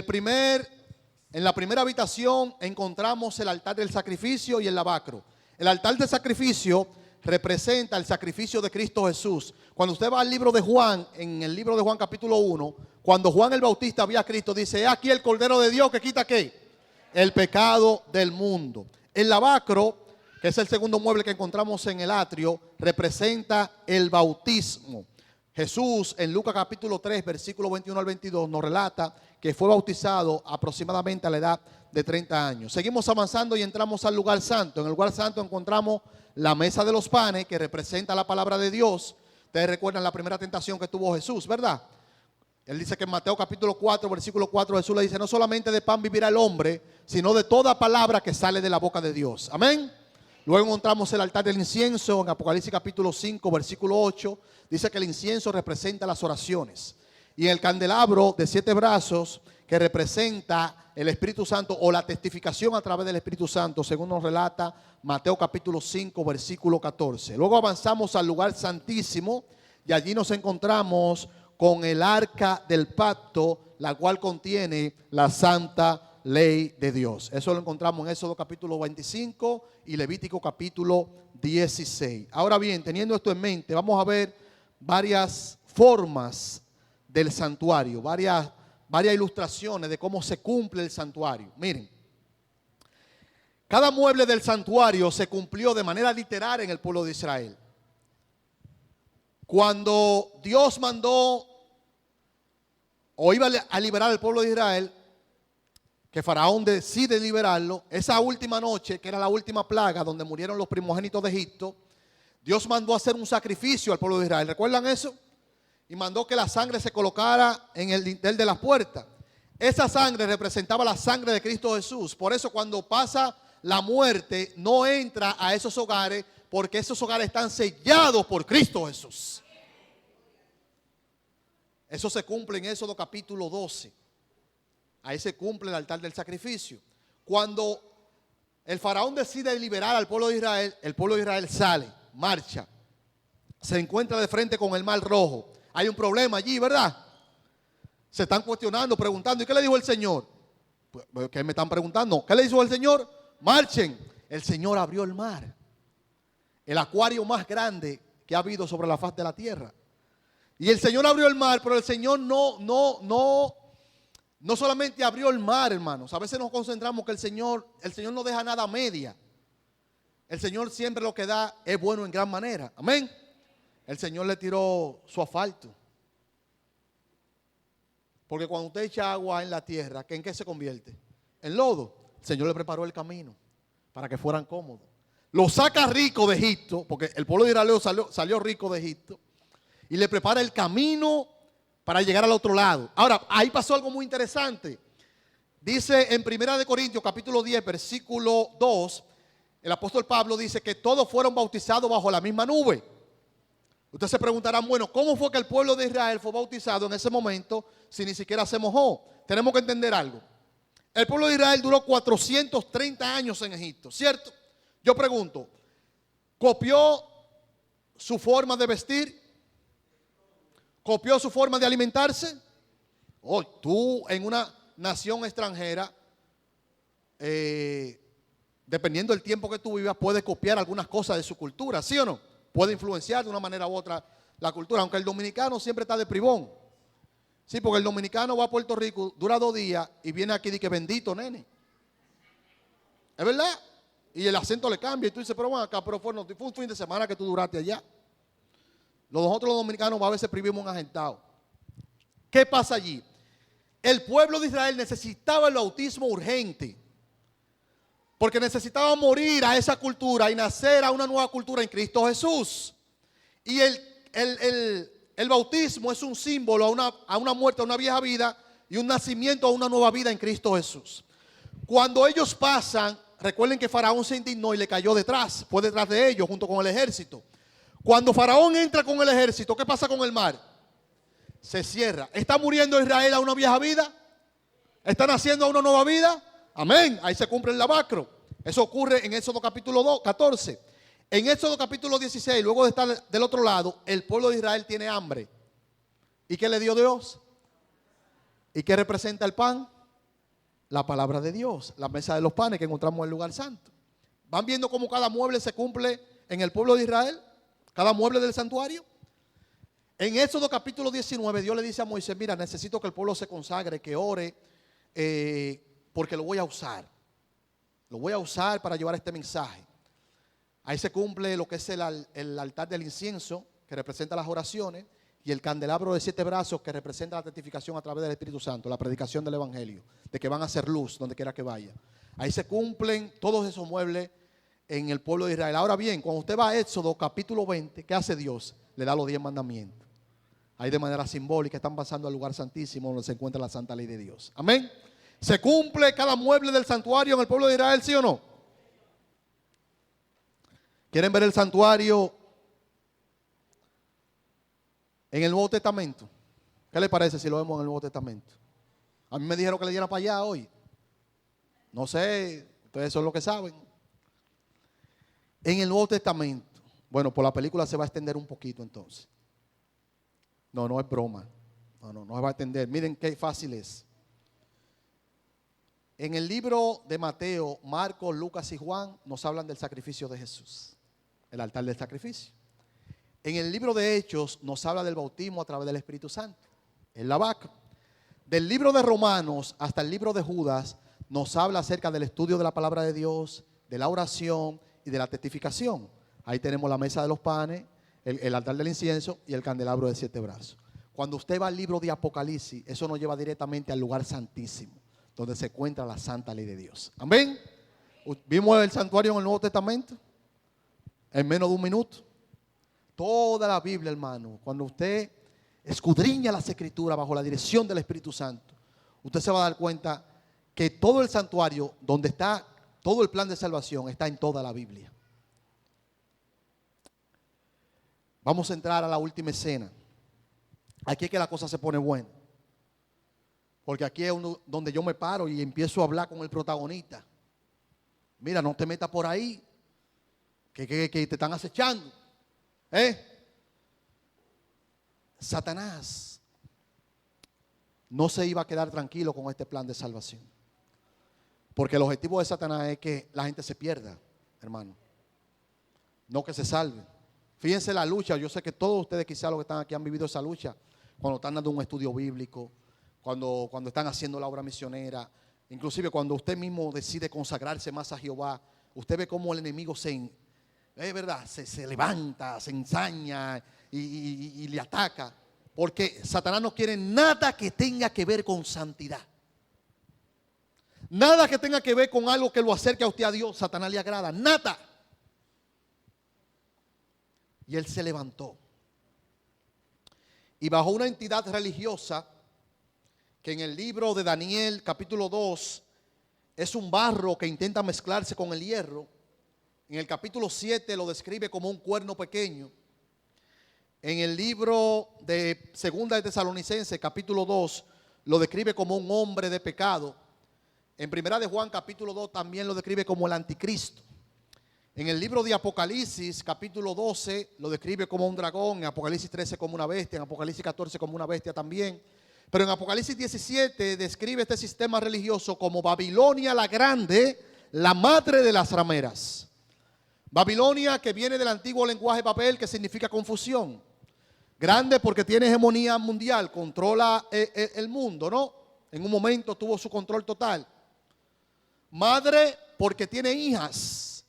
la primera habitación encontramos el altar del sacrificio y el lavacro. El altar del sacrificio representa el sacrificio de Cristo Jesús. Cuando usted va al libro de Juan, en el libro de Juan capítulo 1, cuando Juan el Bautista vio a Cristo, dice, aquí el Cordero de Dios que quita ¿qué? El pecado del mundo. El lavacro, que es el segundo mueble que encontramos en el atrio, representa el bautismo. Jesús en Lucas capítulo 3, versículo 21 al 22, nos relata que fue bautizado aproximadamente a la edad de 30 años. Seguimos avanzando y entramos al lugar santo. En el lugar santo encontramos la mesa de los panes, que representa la palabra de Dios. Ustedes recuerdan la primera tentación que tuvo Jesús, ¿verdad? Él dice que en Mateo capítulo 4, versículo 4, Jesús le dice, no solamente de pan vivirá el hombre, sino de toda palabra que sale de la boca de Dios. Amén. Luego encontramos el altar del incienso en Apocalipsis capítulo 5, versículo 8. Dice que el incienso representa las oraciones. Y el candelabro de 7 brazos, que representa el Espíritu Santo o la testificación a través del Espíritu Santo, según nos relata Mateo capítulo 5, versículo 14. Luego avanzamos al lugar santísimo y allí nos encontramos con el arca del pacto, la cual contiene la santa ley de Dios. Eso lo encontramos en Éxodo capítulo 25 y Levítico capítulo 16. Ahora bien, teniendo esto en mente, vamos a ver varias formas del santuario, varias ilustraciones de cómo se cumple el santuario. Miren, cada mueble del santuario se cumplió de manera literal en el pueblo de Israel. Cuando Dios mandó o iba a liberar al pueblo de Israel, que Faraón decide liberarlo, esa última noche, que era la última plaga donde murieron los primogénitos de Egipto, Dios mandó a hacer un sacrificio al pueblo de Israel. ¿Recuerdan eso? Y mandó que la sangre se colocara en el dintel de las puertas. Esa sangre representaba la sangre de Cristo Jesús. Por eso cuando pasa la muerte, no entra a esos hogares, porque esos hogares están sellados por Cristo Jesús. Eso se cumple en Éxodo capítulo 12. Ahí se cumple el altar del sacrificio. Cuando el faraón decide liberar al pueblo de Israel, el pueblo de Israel sale, marcha, se encuentra de frente con el mar rojo. Hay un problema allí, ¿verdad? Se están cuestionando, preguntando, ¿y qué le dijo el Señor? Pues, ¿qué me están preguntando? ¿Qué le dijo el Señor? Marchen. El Señor abrió el mar, el acuario más grande que ha habido sobre la faz de la tierra. Y el Señor abrió el mar, pero el Señor no solamente abrió el mar, hermanos. A veces nos concentramos que el Señor no deja nada a media. El Señor siempre lo que da es bueno en gran manera. Amén. El Señor le tiró su asfalto. Porque cuando usted echa agua en la tierra, ¿en qué se convierte? En lodo. El Señor le preparó el camino para que fueran cómodos. Lo saca rico de Egipto, porque el pueblo de Israel salió rico de Egipto. Y le prepara el camino para llegar al otro lado. Ahora, ahí pasó algo muy interesante. Dice en 1 Corintios capítulo 10, versículo 2, el apóstol Pablo dice que todos fueron bautizados bajo la misma nube. Ustedes se preguntarán, bueno, ¿cómo fue que el pueblo de Israel fue bautizado en ese momento si ni siquiera se mojó? Tenemos que entender algo. El pueblo de Israel duró 430 años en Egipto, ¿cierto? Yo pregunto, ¿copió su forma de vestir? ¿Copió su forma de alimentarse? Oh, tú en una nación extranjera, dependiendo del tiempo que tú vivas, puedes copiar algunas cosas de su cultura, ¿sí o no? Puede influenciar de una manera u otra la cultura, aunque el dominicano siempre está de privón. Sí, porque el dominicano va a Puerto Rico, dura 2 días y viene aquí y dice, bendito nene. ¿Es verdad? Y el acento le cambia y tú dices, pero bueno, acá, pero fue un fin de semana que tú duraste allá. Nosotros los dominicanos a veces vivimos un agentado. ¿Qué pasa allí? El pueblo de Israel necesitaba el bautismo urgente. Porque necesitaba morir a esa cultura y nacer a una nueva cultura en Cristo Jesús. Y el bautismo es un símbolo a una muerte, a una vieja vida y un nacimiento a una nueva vida en Cristo Jesús. Cuando ellos pasan, recuerden que Faraón se indignó y le cayó detrás, fue detrás de ellos junto con el ejército. Cuando Faraón entra con el ejército, ¿qué pasa con el mar? Se cierra. ¿Está muriendo Israel a una vieja vida? ¿Está naciendo a una nueva vida? Amén. Ahí se cumple el lavacro. Eso ocurre en Éxodo capítulo 14. En Éxodo capítulo 16, luego de estar del otro lado, el pueblo de Israel tiene hambre. ¿Y qué le dio Dios? ¿Y qué representa el pan? La palabra de Dios, la mesa de los panes que encontramos en el lugar santo. ¿Van viendo cómo cada mueble se cumple en el pueblo de Israel? Cada mueble del santuario. En Éxodo capítulo 19, Dios le dice a Moisés: mira, necesito que el pueblo se consagre, que ore, porque lo voy a usar. Lo voy a usar para llevar este mensaje. Ahí se cumple lo que es el altar del incienso, que representa las oraciones, y el candelabro de 7 brazos, que representa la testificación a través del Espíritu Santo, la predicación del Evangelio, de que van a hacer luz donde quiera que vaya. Ahí se cumplen todos esos muebles en el pueblo de Israel. Ahora bien, cuando usted va a Éxodo capítulo 20, ¿qué hace Dios? Le da los 10 mandamientos. Ahí de manera simbólica están pasando al lugar santísimo donde se encuentra la santa ley de Dios. Amén. ¿Se cumple cada mueble del santuario en el pueblo de Israel, sí o no? ¿Quieren ver el santuario en el Nuevo Testamento? ¿Qué les parece si lo vemos en el Nuevo Testamento? A mí me dijeron que le diera para allá hoy. No sé, ustedes son los que saben. En el Nuevo Testamento, bueno, por la película se va a extender un poquito entonces. No es broma. No se va a extender. Miren qué fácil es. En el libro de Mateo, Marcos, Lucas y Juan nos hablan del sacrificio de Jesús, el altar del sacrificio. En el libro de Hechos nos habla del bautismo a través del Espíritu Santo, el lavacro. Del libro de Romanos hasta el libro de Judas nos habla acerca del estudio de la palabra de Dios, de la oración y de la testificación. Ahí tenemos la mesa de los panes, el altar del incienso y el candelabro de 7 brazos. Cuando usted va al libro de Apocalipsis, eso nos lleva directamente al lugar santísimo, donde se encuentra la santa ley de Dios. Amén. ¿Vimos el santuario en el Nuevo Testamento? En menos de un minuto. Toda la Biblia, hermano, cuando usted escudriña las escrituras bajo la dirección del Espíritu Santo, usted se va a dar cuenta que todo el santuario, donde está todo el plan de salvación, está en toda la Biblia. Vamos a entrar a la última escena. Aquí es que la cosa se pone buena. Porque aquí es donde yo me paro y empiezo a hablar con el protagonista. Mira, no te metas por ahí, que te están acechando. Satanás no se iba a quedar tranquilo con este plan de salvación. Porque el objetivo de Satanás es que la gente se pierda, hermano. No que se salve. Fíjense la lucha. Yo sé que todos ustedes quizás los que están aquí han vivido esa lucha. Cuando están dando un estudio bíblico, cuando están haciendo la obra misionera, inclusive cuando usted mismo decide consagrarse más a Jehová, usted ve cómo el enemigo se levanta, se ensaña y le ataca. Porque Satanás no quiere nada que tenga que ver con santidad. Nada que tenga que ver con algo que lo acerque a usted a Dios. Satanás le agrada, nada. Y él se levantó. Y bajo una entidad religiosa, que en el libro de Daniel capítulo 2 es un barro que intenta mezclarse con el hierro. En el capítulo 7 lo describe como un cuerno pequeño. En el libro de Segunda de Tesalonicenses capítulo 2 lo describe como un hombre de pecado. En Primera de Juan capítulo 2 también lo describe como el anticristo. En el libro de Apocalipsis capítulo 12 lo describe como un dragón. En Apocalipsis 13 como una bestia. En Apocalipsis 14 como una bestia también. Pero en Apocalipsis 17 describe este sistema religioso como Babilonia la Grande, la madre de las rameras. Babilonia, que viene del antiguo lenguaje Babel, que significa confusión. Grande porque tiene hegemonía mundial, controla el mundo, ¿no? En un momento tuvo su control total. Madre porque tiene hijas.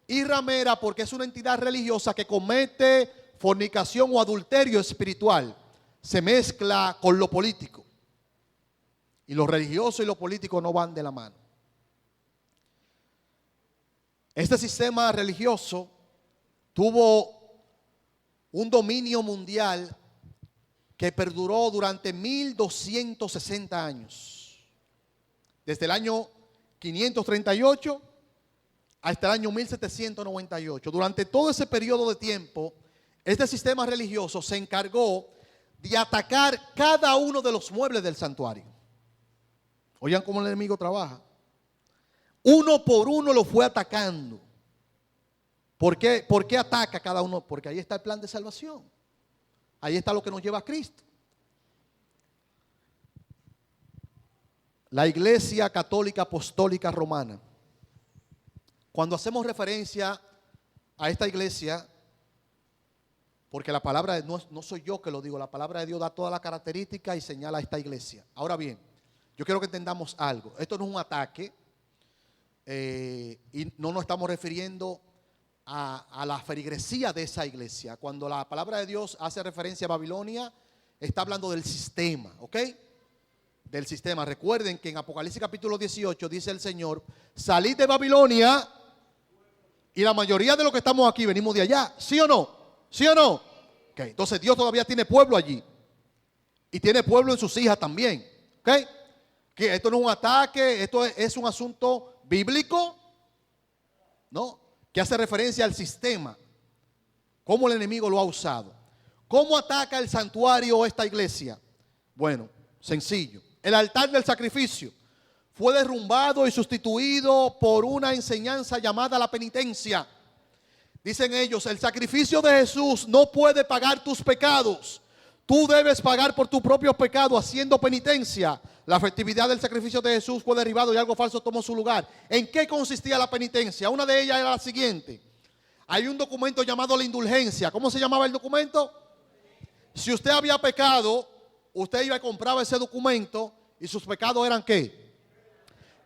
Y ramera porque es una entidad religiosa que comete fornicación o adulterio espiritual. Se mezcla con lo político. Y lo religioso y lo político no van de la mano. Este sistema religioso tuvo un dominio mundial que perduró durante 1260 años. Desde el año 538 hasta el año 1798. Durante todo ese periodo de tiempo, este sistema religioso se encargó de atacar cada uno de los muebles del santuario. Oigan cómo el enemigo trabaja. Uno por uno lo fue atacando. ¿Por qué ataca cada uno? Porque ahí está el plan de salvación. Ahí está lo que nos lleva a Cristo. La Iglesia Católica Apostólica Romana. Cuando hacemos referencia a esta iglesia, porque la palabra no soy yo que lo digo, la palabra de Dios da toda la característica y señala a esta iglesia. Ahora bien, yo quiero que entendamos algo. Esto no es un ataque y no nos estamos refiriendo a la feligresía de esa iglesia. Cuando la palabra de Dios hace referencia a Babilonia, está hablando del sistema, ¿ok? Del sistema. Recuerden que en Apocalipsis capítulo 18 dice el Señor: salid de Babilonia. Y la mayoría de los que estamos aquí venimos de allá. ¿Sí o no? ¿Sí o no? Okay. Entonces Dios todavía tiene pueblo allí. Y tiene pueblo en sus hijas también. ¿Okay? Que esto no es un ataque, esto es un asunto bíblico, ¿no? Que hace referencia al sistema. Cómo el enemigo lo ha usado. ¿Cómo ataca el santuario esta iglesia? Bueno, sencillo. El altar del sacrificio fue derrumbado y sustituido por una enseñanza llamada la penitencia. Dicen ellos: el sacrificio de Jesús no puede pagar tus pecados. Tú debes pagar por tu propio pecado haciendo penitencia. La efectividad del sacrificio de Jesús fue derribado y algo falso tomó su lugar. ¿En qué consistía la penitencia? Una de ellas era la siguiente. Hay un documento llamado la indulgencia. ¿Cómo se llamaba el documento? Si usted había pecado, usted iba y compraba ese documento y sus pecados eran ¿qué?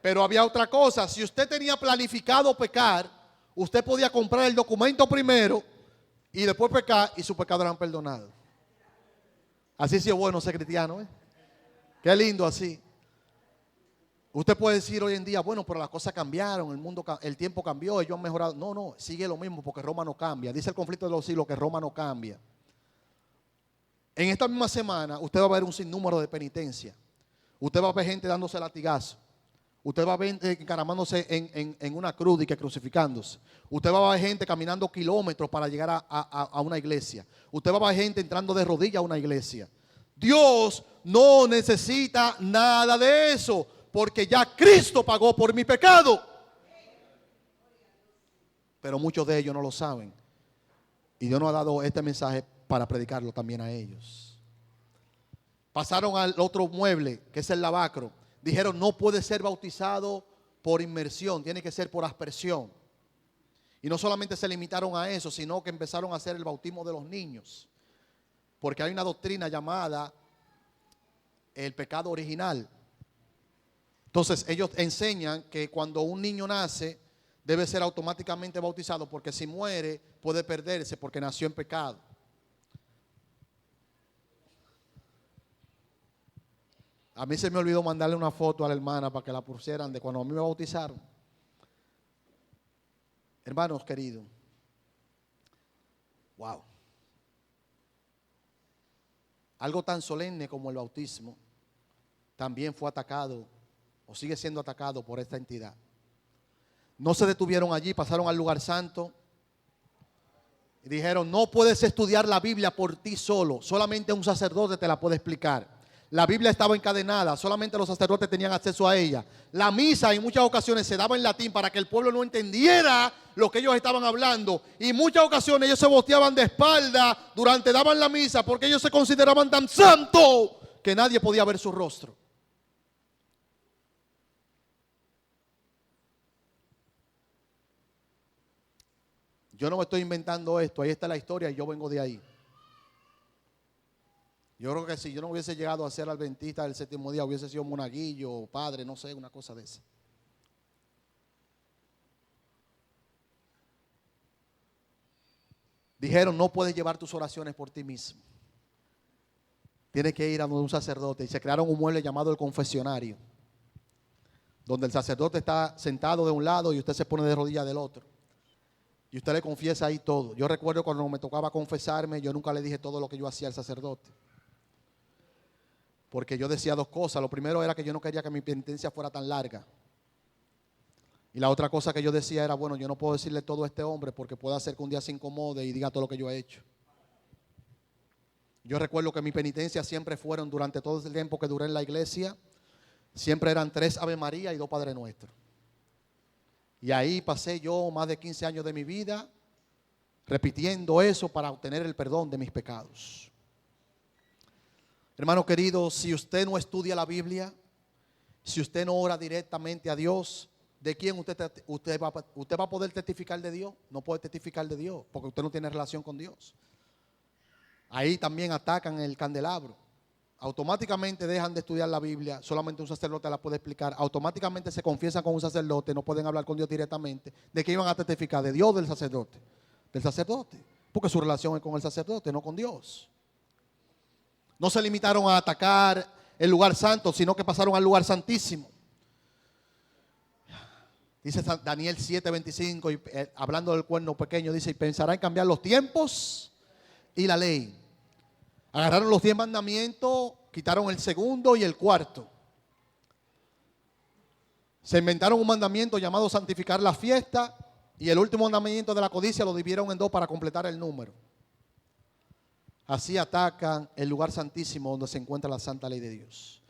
Pero había otra cosa. Si usted tenía planificado pecar, usted podía comprar el documento primero y después pecar y sus pecados eran perdonados. Así sí es bueno ser cristiano, ¿eh? Qué lindo así. Usted puede decir hoy en día: bueno, pero las cosas cambiaron, el tiempo cambió, ellos han mejorado. No, no, sigue lo mismo porque Roma no cambia. Dice el conflicto de los siglos que Roma no cambia. En esta misma semana usted va a ver un sinnúmero de penitencia. Usted va a ver gente dándose latigazo. Usted va a ver gente encaramándose en una cruz y que crucificándose. Usted va a ver gente caminando kilómetros para llegar a una iglesia. Usted va a ver gente entrando de rodillas a una iglesia. Dios no necesita nada de eso, porque ya Cristo pagó por mi pecado. Pero muchos de ellos no lo saben. Y Dios nos ha dado este mensaje para predicarlo también a ellos. Pasaron al otro mueble, que es el lavacro. Dijeron: no puede ser bautizado por inmersión, tiene que ser por aspersión. Y no solamente se limitaron a eso, sino que empezaron a hacer el bautismo de los niños. Porque hay una doctrina llamada el pecado original. Entonces ellos enseñan que cuando un niño nace debe ser automáticamente bautizado, porque si muere puede perderse porque nació en pecado. A mí se me olvidó mandarle una foto a la hermana para que la pusieran de cuando a mí me bautizaron. Hermanos queridos, wow. Algo tan solemne como el bautismo también fue atacado o sigue siendo atacado por esta entidad. No se detuvieron allí, pasaron al lugar santo y dijeron: no puedes estudiar la Biblia por ti solo, solamente un sacerdote te la puede explicar. La Biblia estaba encadenada, solamente los sacerdotes tenían acceso a ella. La misa en muchas ocasiones se daba en latín para que el pueblo no entendiera lo que ellos estaban hablando. Y en muchas ocasiones ellos se volteaban de espalda daban la misa, porque ellos se consideraban tan santos que nadie podía ver su rostro. Yo no me estoy inventando esto, ahí está la historia y yo vengo de ahí. Yo creo que si yo no hubiese llegado a ser adventista del séptimo día, hubiese sido monaguillo, padre, no sé, una cosa de esa. Dijeron: no puedes llevar tus oraciones por ti mismo. Tienes que ir a un sacerdote. Y se crearon un mueble llamado el confesionario, donde el sacerdote está sentado de un lado y usted se pone de rodillas del otro. Y usted le confiesa ahí todo. Yo recuerdo cuando me tocaba confesarme, yo nunca le dije todo lo que yo hacía al sacerdote. porque yo decía dos cosas. Lo primero era que yo no quería que mi penitencia fuera tan larga. Y la otra cosa que yo decía era, bueno, yo no puedo decirle todo a este hombre porque puede hacer que un día se incomode y diga todo lo que yo he hecho. Yo recuerdo que mi penitencia siempre fueron, durante todo el tiempo que duré en la iglesia, siempre eran 3 Ave María y 2 Padre Nuestro. Y ahí pasé yo más de 15 años de mi vida repitiendo eso para obtener el perdón de mis pecados. Hermano querido, si usted no estudia la Biblia, si usted no ora directamente a Dios, ¿de quién usted va a poder testificar de Dios? No puede testificar de Dios porque usted no tiene relación con Dios. Ahí también atacan el candelabro. Automáticamente dejan de estudiar la Biblia, solamente un sacerdote la puede explicar. Automáticamente se confiesan con un sacerdote, no pueden hablar con Dios directamente. ¿De qué iban a testificar? ¿De Dios o del sacerdote? Del sacerdote, porque su relación es con el sacerdote, no con Dios. No se limitaron a atacar el lugar santo, sino que pasaron al lugar santísimo. Dice Daniel 7:25, y hablando del cuerno pequeño, dice: y pensará en cambiar los tiempos y la ley. Agarraron los 10 mandamientos, quitaron el segundo y el cuarto. Se inventaron un mandamiento llamado santificar la fiesta, y el último mandamiento de la codicia lo dividieron en 2 para completar el número. Así atacan el lugar santísimo donde se encuentra la santa ley de Dios.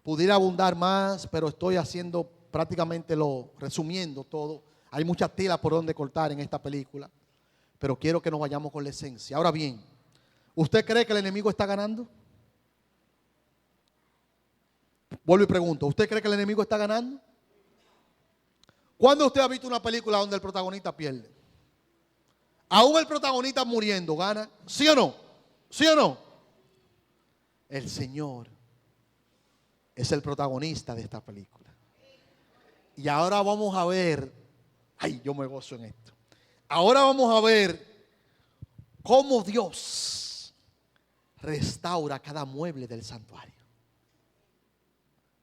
Pudiera abundar más, pero estoy haciendo prácticamente resumiendo todo. Hay muchas telas por donde cortar en esta película, pero quiero que nos vayamos con la esencia. Ahora bien, ¿usted cree que el enemigo está ganando? Vuelvo y pregunto, ¿usted cree que el enemigo está ganando? ¿Cuándo usted ha visto una película donde el protagonista pierde? Aún el protagonista muriendo, ¿gana? ¿Sí o no? ¿Sí o no? El Señor es el protagonista de esta película. Y ahora vamos a ver, ay, yo me gozo en esto. Ahora vamos a ver cómo Dios restaura cada mueble del santuario.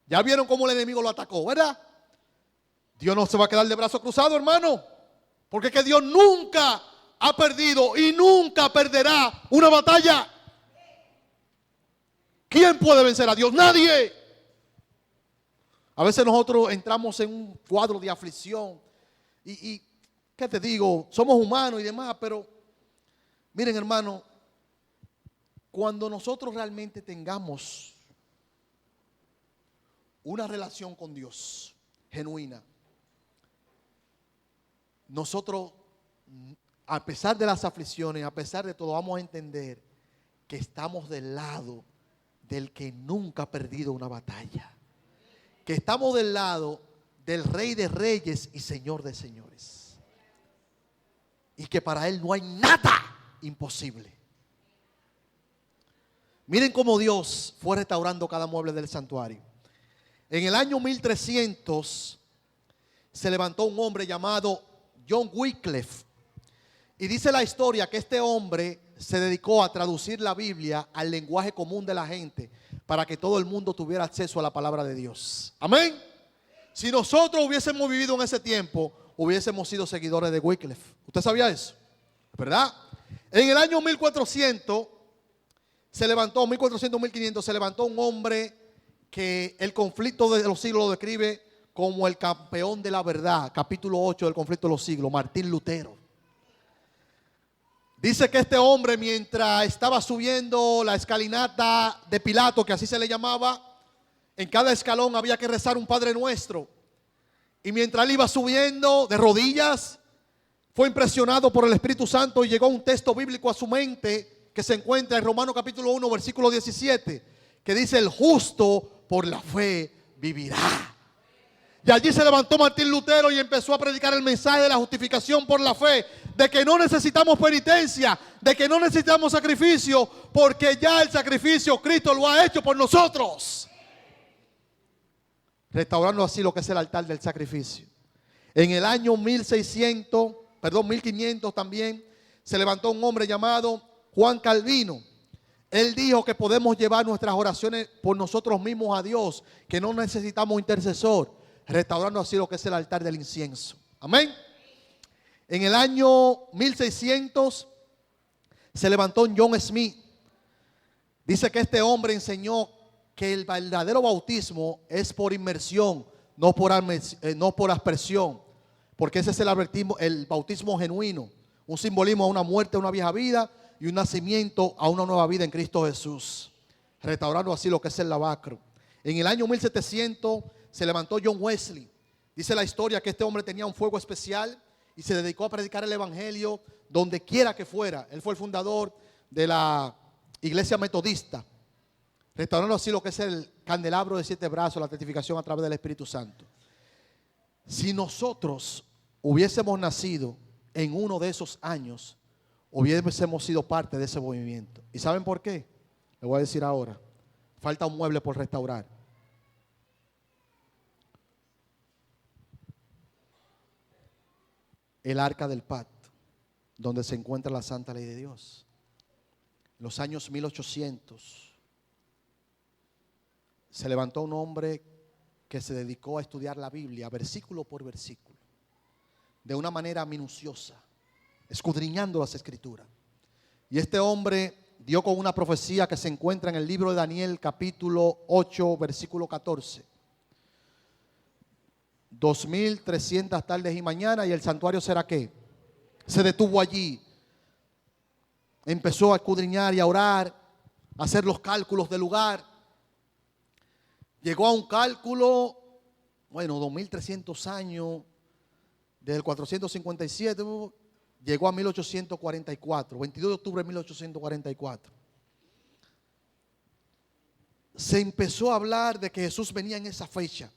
Ya vieron cómo el enemigo lo atacó, ¿verdad? Dios no se va a quedar de brazos cruzados, hermano, porque es que Dios nunca ha perdido y nunca perderá una batalla. ¿Quién puede vencer a Dios? Nadie. A veces nosotros entramos en un cuadro de aflicción y ¿qué te digo? Somos humanos y demás, pero miren, hermano, cuando nosotros realmente tengamos una relación con Dios genuina, nosotros, a pesar de las aflicciones, a pesar de todo, vamos a entender que estamos del lado del que nunca ha perdido una batalla. Que estamos del lado del Rey de Reyes y Señor de Señores. Y que para Él no hay nada imposible. Miren cómo Dios fue restaurando cada mueble del santuario. En el año 1300 se levantó un hombre llamado John Wycliffe. Y dice la historia que este hombre se dedicó a traducir la Biblia al lenguaje común de la gente para que todo el mundo tuviera acceso a la palabra de Dios. Amén. Si nosotros hubiésemos vivido en ese tiempo, hubiésemos sido seguidores de Wycliffe. ¿Usted sabía eso? ¿Verdad? En el año 1400 se levantó, 1400, 1500, se levantó un hombre que el conflicto de los siglos lo describe como el campeón de la verdad. Capítulo 8 del conflicto de los siglos, Martín Lutero. Dice que este hombre, mientras estaba subiendo la escalinata de Pilato, que así se le llamaba, en cada escalón había que rezar un Padre Nuestro. Y mientras él iba subiendo de rodillas, fue impresionado por el Espíritu Santo y llegó un texto bíblico a su mente que se encuentra en Romanos capítulo 1, versículo 17, que dice: el justo por la fe vivirá. Y allí se levantó Martín Lutero y empezó a predicar el mensaje de la justificación por la fe, de que no necesitamos penitencia, de que no necesitamos sacrificio, porque ya el sacrificio Cristo lo ha hecho por nosotros. Restaurando así lo que es el altar del sacrificio. En el año 1500 también, se levantó un hombre llamado Juan Calvino. Él dijo que podemos llevar nuestras oraciones por nosotros mismos a Dios, que no necesitamos intercesor, restaurando así lo que es el altar del incienso. Amén. En el año 1600 se levantó John Smith. Dice que este hombre enseñó que el verdadero bautismo es por inmersión, no por aspersión, porque ese es el bautismo genuino, un simbolismo a una muerte a una vieja vida y un nacimiento a una nueva vida en Cristo Jesús, restaurando así lo que es el lavacro. En el año 1700 se levantó John Wesley. Dice la historia que este hombre tenía un fuego especial y se dedicó a predicar el evangelio donde quiera que fuera. Él fue el fundador de la iglesia metodista, restaurando así lo que es el candelabro de 7 brazos, la testificación a través del Espíritu Santo. Si nosotros hubiésemos nacido en uno de esos años, hubiésemos sido parte de ese movimiento. ¿Y saben por qué? Le voy a decir ahora. Falta un mueble por restaurar. El arca del pacto, donde se encuentra la santa ley de Dios. En los años 1800 se levantó un hombre que se dedicó a estudiar la Biblia versículo por versículo, de una manera minuciosa, escudriñando las escrituras. Y este hombre dio con una profecía que se encuentra en el libro de Daniel, capítulo 8, versículo 14. 2300 tardes y mañanas, y el santuario será ¿qué? Se detuvo allí. Empezó a escudriñar y a orar, a hacer los cálculos del lugar. Llegó a un cálculo, 2300 años, desde el 457, llegó a 1844, 22 de octubre de 1844. Se empezó a hablar de que Jesús venía en esa fecha.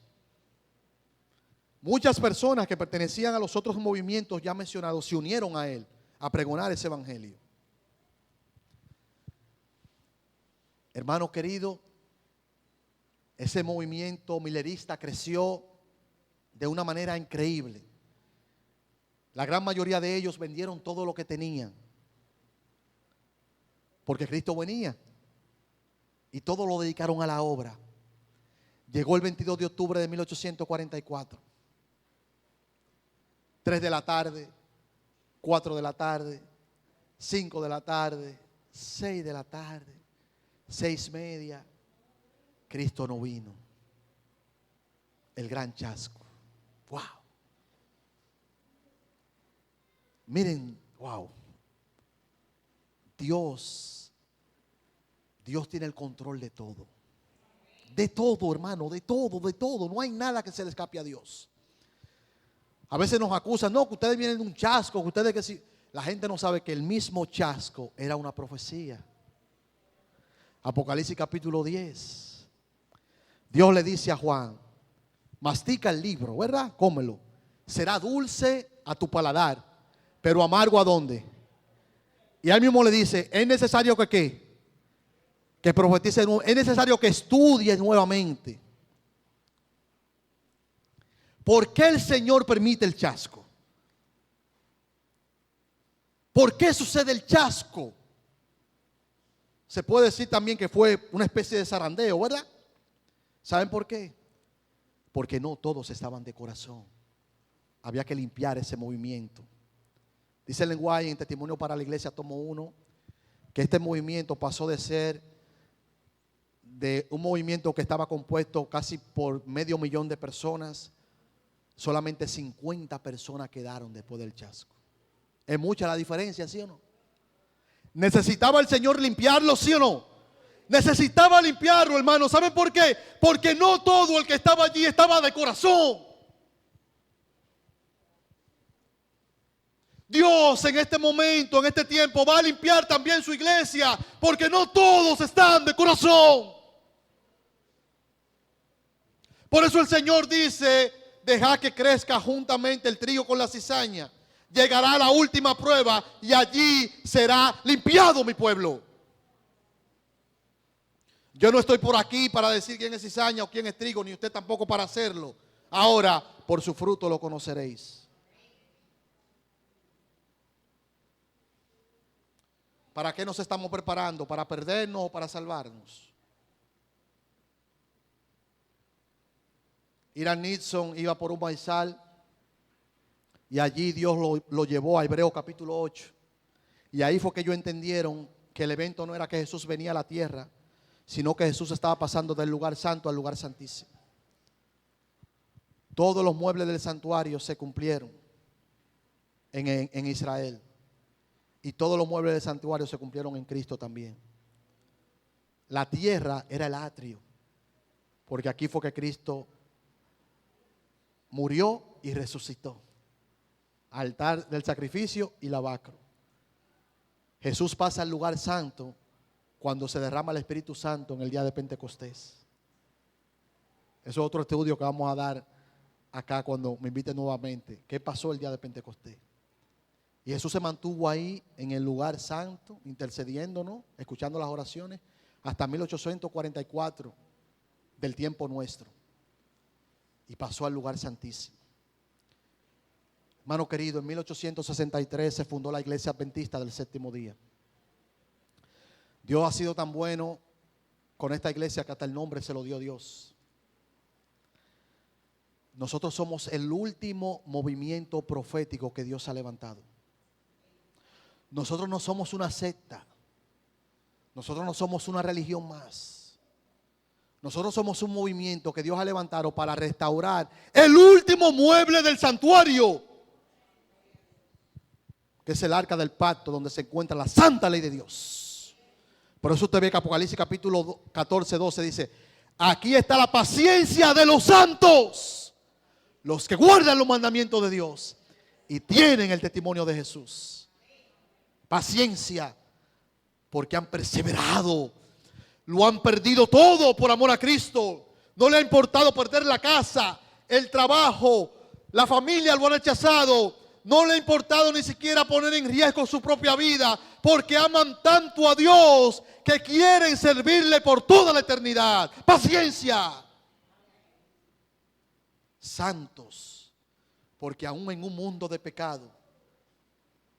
Muchas personas que pertenecían a los otros movimientos ya mencionados se unieron a él a pregonar ese evangelio. Hermano querido, ese movimiento milerista creció de una manera increíble. La gran mayoría de ellos vendieron todo lo que tenían, porque Cristo venía, y todo lo dedicaron a la obra. Llegó el 22 de octubre de 1844. 3 de la tarde, 4 de la tarde, 5 de la tarde, 6 de la tarde, 6:30. Cristo no vino. El gran chasco. Wow. Miren, wow. Dios tiene el control de todo. De todo, hermano, de todo, de todo. No hay nada que se le escape a Dios. A veces nos acusan, no, que ustedes vienen de un chasco, que ustedes que sí. La gente no sabe que el mismo chasco era una profecía. Apocalipsis capítulo 10. Dios le dice a Juan, mastica el libro, ¿verdad? Cómelo. Será dulce a tu paladar, pero amargo ¿a dónde? Y él mismo le dice, es necesario que ¿qué? Que profetice, es necesario que estudie nuevamente. ¿Por qué el Señor permite el chasco? ¿Por qué sucede el chasco? Se puede decir también que fue una especie de zarandeo, ¿verdad? ¿Saben por qué? Porque no todos estaban de corazón. Había que limpiar ese movimiento. Dice el lenguaje en Testimonio para la Iglesia, tomo 1, que este movimiento pasó de ser de un movimiento que estaba compuesto casi por 500,000 de personas. Solamente 50 personas quedaron después del chasco. Es mucha la diferencia, ¿sí o no? ¿Necesitaba el Señor limpiarlo, sí o no? Necesitaba limpiarlo, hermano. ¿Saben por qué? Porque no todo el que estaba allí estaba de corazón. Dios en este momento, en este tiempo, va a limpiar también su iglesia, porque no todos están de corazón. Por eso el Señor dice, deja que crezca juntamente el trigo con la cizaña. Llegará la última prueba y allí será limpiado mi pueblo. Yo no estoy por aquí para decir quién es cizaña o quién es trigo, ni usted tampoco para hacerlo. Ahora, por su fruto lo conoceréis. ¿Para qué nos estamos preparando? ¿Para perdernos o para salvarnos? Irán Nixon iba por un maizal y allí Dios lo llevó a Hebreos capítulo 8. Y ahí fue que ellos entendieron que el evento no era que Jesús venía a la tierra, sino que Jesús estaba pasando del lugar santo al lugar santísimo. Todos los muebles del santuario se cumplieron en Israel. Y todos los muebles del santuario se cumplieron en Cristo también. La tierra era el atrio, porque aquí fue que Cristo murió y resucitó. Altar del sacrificio y lavacro. Jesús pasa al lugar santo cuando se derrama el Espíritu Santo en el día de Pentecostés. Eso es otro estudio que vamos a dar acá cuando me inviten nuevamente. ¿Qué pasó el día de Pentecostés? Y Jesús se mantuvo ahí en el lugar santo, intercediéndonos, escuchando las oraciones, hasta 1844 del tiempo nuestro. Y pasó al lugar santísimo. Hermano querido, en 1863 se fundó la Iglesia Adventista del Séptimo Día. Dios ha sido tan bueno con esta iglesia que hasta el nombre se lo dio Dios. Nosotros somos el último movimiento profético que Dios ha levantado. Nosotros no somos una secta. Nosotros no somos una religión más. Nosotros somos un movimiento que Dios ha levantado para restaurar el último mueble del santuario, que es el arca del pacto, donde se encuentra la santa ley de Dios. Por eso usted ve que Apocalipsis capítulo 14, 12 dice: aquí está la paciencia de los santos, los que guardan los mandamientos de Dios y tienen el testimonio de Jesús. Paciencia, porque han perseverado. Lo han perdido todo por amor a Cristo. No le ha importado perder la casa, el trabajo, la familia lo han rechazado. No le ha importado ni siquiera poner en riesgo su propia vida, porque aman tanto a Dios que quieren servirle por toda la eternidad. Paciencia. Santos, porque aún en un mundo de pecado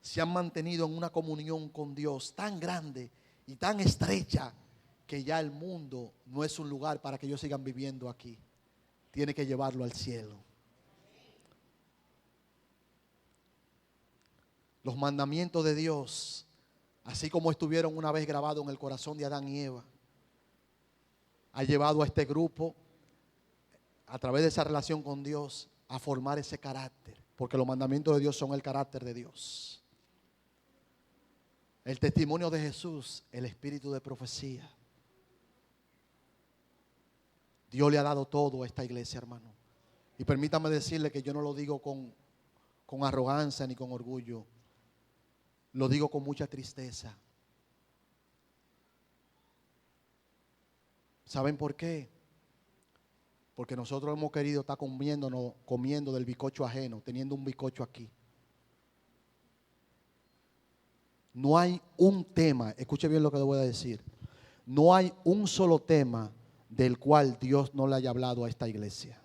se han mantenido en una comunión con Dios tan grande y tan estrecha que ya el mundo no es un lugar para que ellos sigan viviendo aquí. Tiene que llevarlo al cielo. Los mandamientos de Dios, así como estuvieron una vez grabados en el corazón de Adán y Eva, ha llevado a este grupo, a través de esa relación con Dios, a formar ese carácter. Porque los mandamientos de Dios son el carácter de Dios. El testimonio de Jesús, el espíritu de profecía. Dios le ha dado todo a esta iglesia, hermano. Y permítame decirle que yo no lo digo con arrogancia ni con orgullo. Lo digo con mucha tristeza. ¿Saben por qué? Porque nosotros hemos querido estar comiendo del bizcocho ajeno, teniendo un bizcocho aquí. No hay un tema, escuche bien lo que le voy a decir. No hay un solo tema del cual Dios no le haya hablado a esta iglesia.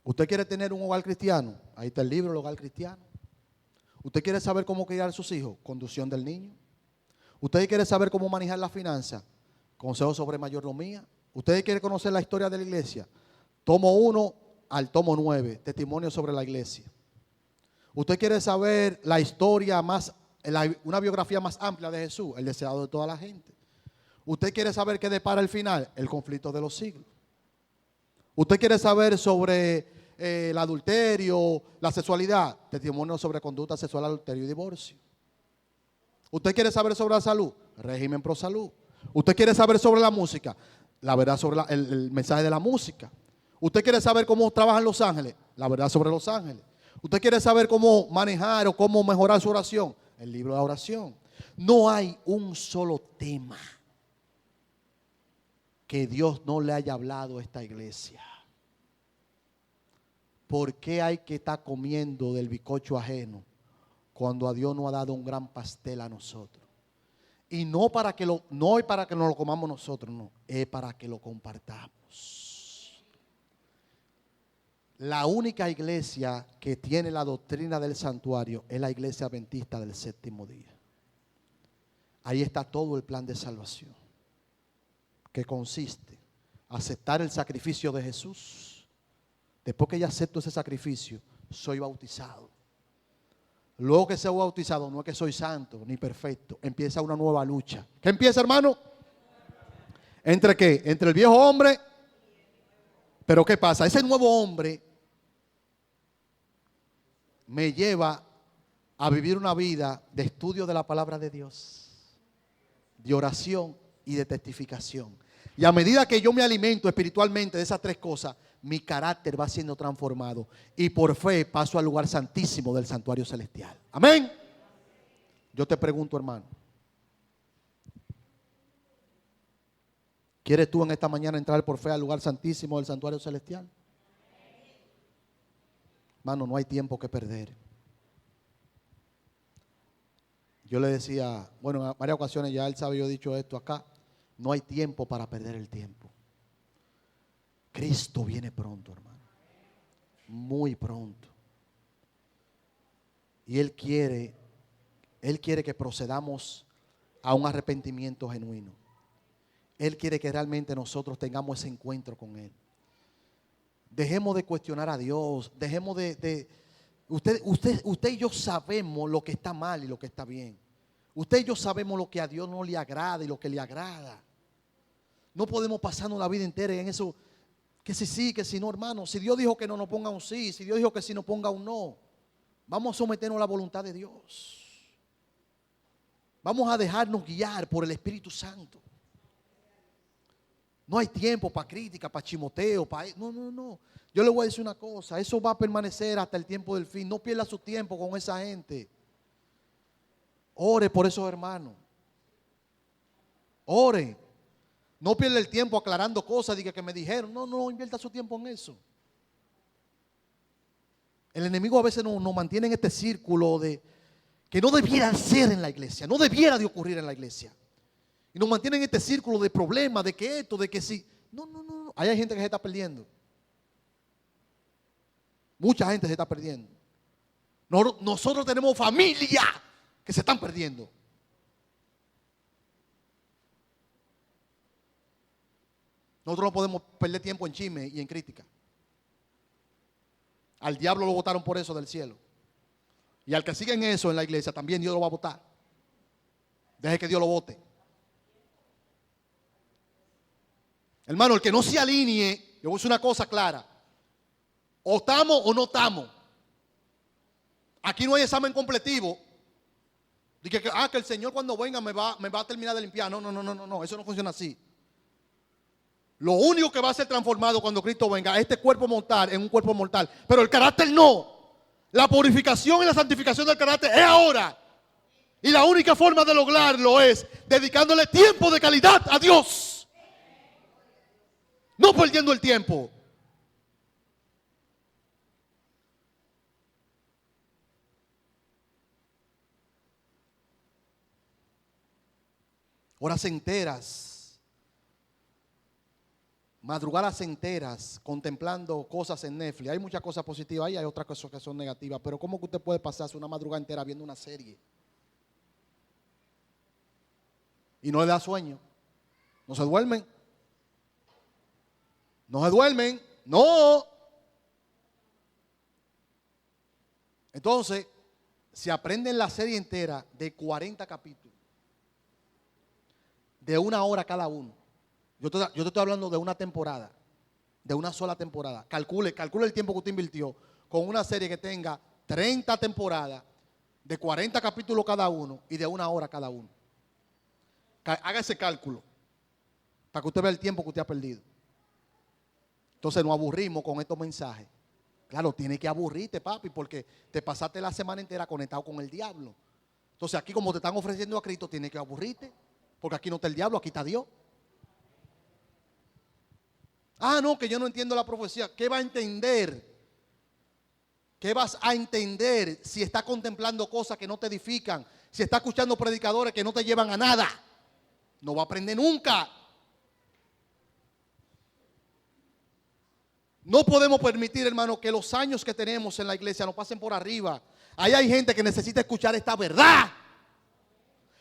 ¿Usted quiere tener un hogar cristiano? Ahí está el libro, el hogar cristiano. ¿Usted quiere saber cómo criar a sus hijos? Conducción del niño. ¿Usted quiere saber cómo manejar la finanza? Consejo sobre mayordomía. ¿Usted quiere conocer la historia de la iglesia? Tomo 1 al tomo 9, testimonio sobre la iglesia. ¿Usted quiere saber la historia una biografía más amplia de Jesús? El deseado de toda la gente. ¿Usted quiere saber qué depara el final? El conflicto de los siglos. ¿Usted quiere saber sobre el adulterio, la sexualidad? Testimonio sobre conducta sexual, adulterio y divorcio. ¿Usted quiere saber sobre la salud? Régimen pro salud. ¿Usted quiere saber sobre la música? La verdad sobre el mensaje de la música. ¿Usted quiere saber cómo trabajan los ángeles? La verdad sobre los ángeles. ¿Usted quiere saber cómo manejar o cómo mejorar su oración? El libro de oración. No hay un solo tema que Dios no le haya hablado a esta iglesia. ¿Por qué hay que estar comiendo del bizcocho ajeno cuando a Dios nos ha dado un gran pastel a nosotros? Y no para que nos lo comamos nosotros, no, es para que lo compartamos. La única iglesia que tiene la doctrina del santuario es la iglesia adventista del séptimo día. Ahí está todo el plan de salvación, que consiste en aceptar el sacrificio de Jesús. Después que ya acepto ese sacrificio, soy bautizado. Luego que sea bautizado, no es que soy santo ni perfecto. Empieza una nueva lucha. ¿Qué empieza, hermano? ¿Entre qué? Entre el viejo hombre. Pero ¿qué pasa? Ese nuevo hombre me lleva a vivir una vida de estudio de la palabra de Dios, de oración y de testificación. Y a medida que yo me alimento espiritualmente de esas tres cosas, mi carácter va siendo transformado. Y por fe paso al lugar santísimo del santuario celestial. Amén. Yo te pregunto, hermano, ¿quieres tú en esta mañana entrar por fe al lugar santísimo del santuario celestial? Hermano, no hay tiempo que perder. Yo le decía, bueno, en varias ocasiones ya él sabe, yo he dicho esto acá. No hay tiempo para perder el tiempo. Cristo viene pronto, hermano. Muy pronto. Y Él quiere que procedamos a un arrepentimiento genuino. Él quiere que realmente nosotros tengamos ese encuentro con Él. Dejemos de cuestionar a Dios. Dejemos Usted y yo sabemos lo que está mal y lo que está bien. Usted y yo sabemos lo que a Dios no le agrada y lo que le agrada. No podemos pasarnos la vida entera en eso, que si sí, que si no, hermano. Si Dios dijo que no, nos ponga un sí. Si Dios dijo que sí, nos ponga un no. Vamos a someternos a la voluntad de Dios. Vamos a dejarnos guiar por el Espíritu Santo. No hay tiempo para crítica, para chimoteo, no. Yo le voy a decir una cosa, eso va a permanecer hasta el tiempo del fin. No pierda su tiempo con esa gente. Ore por esos hermanos. Ore. No pierda el tiempo aclarando cosas, diga que me dijeron. No invierta su tiempo en eso. El enemigo a veces nos mantiene en este círculo de que no debiera ser en la iglesia, no debiera de ocurrir en la iglesia. Y nos mantiene en este círculo de problemas, de que esto, de que sí. No. Ahí hay gente que se está perdiendo. Mucha gente se está perdiendo. Nosotros tenemos familia que se están perdiendo. Nosotros no podemos perder tiempo en chisme y en crítica. Al diablo lo botaron por eso del cielo. Y al que sigue en eso en la iglesia también Dios lo va a botar. Deje que Dios lo bote. Hermano, el que no se alinee, yo voy a decir una cosa clara. O estamos o no estamos. Aquí no hay examen completivo. Dice que el Señor cuando venga me va a terminar de limpiar. No, eso no funciona así. Lo único que va a ser transformado cuando Cristo venga es este cuerpo mortal en un cuerpo mortal. Pero el carácter no. La purificación y la santificación del carácter es ahora. Y la única forma de lograrlo es dedicándole tiempo de calidad a Dios. No perdiendo el tiempo. Horas enteras, madrugadas enteras, contemplando cosas en Netflix. Hay muchas cosas positivas y hay otras cosas que son negativas. Pero ¿cómo que usted puede pasarse una madrugada entera viendo una serie? Y no le da sueño. No se duermen. No se duermen. No. Entonces, se aprenden la serie entera de 40 capítulos. De 1 hora cada uno. Yo te estoy hablando de una temporada. De una sola temporada. Calcule el tiempo que usted invirtió con una serie que tenga 30 temporadas, de 40 capítulos cada uno y de 1 hora cada uno. Haga ese cálculo para que usted vea el tiempo que usted ha perdido. Entonces nos aburrimos con estos mensajes. Claro, tiene que aburrirte, papi, porque te pasaste la semana entera conectado con el diablo. Entonces aquí como te están ofreciendo a Cristo, tiene que aburrirte. Porque aquí no está el diablo, aquí está Dios. No, que yo no entiendo la profecía. ¿Qué va a entender? ¿Qué vas a entender si está contemplando cosas que no te edifican? Si está escuchando predicadores que no te llevan a nada. No va a aprender nunca. No podemos permitir, hermano, que los años que tenemos en la iglesia nos pasen por arriba. Ahí hay gente que necesita escuchar esta verdad.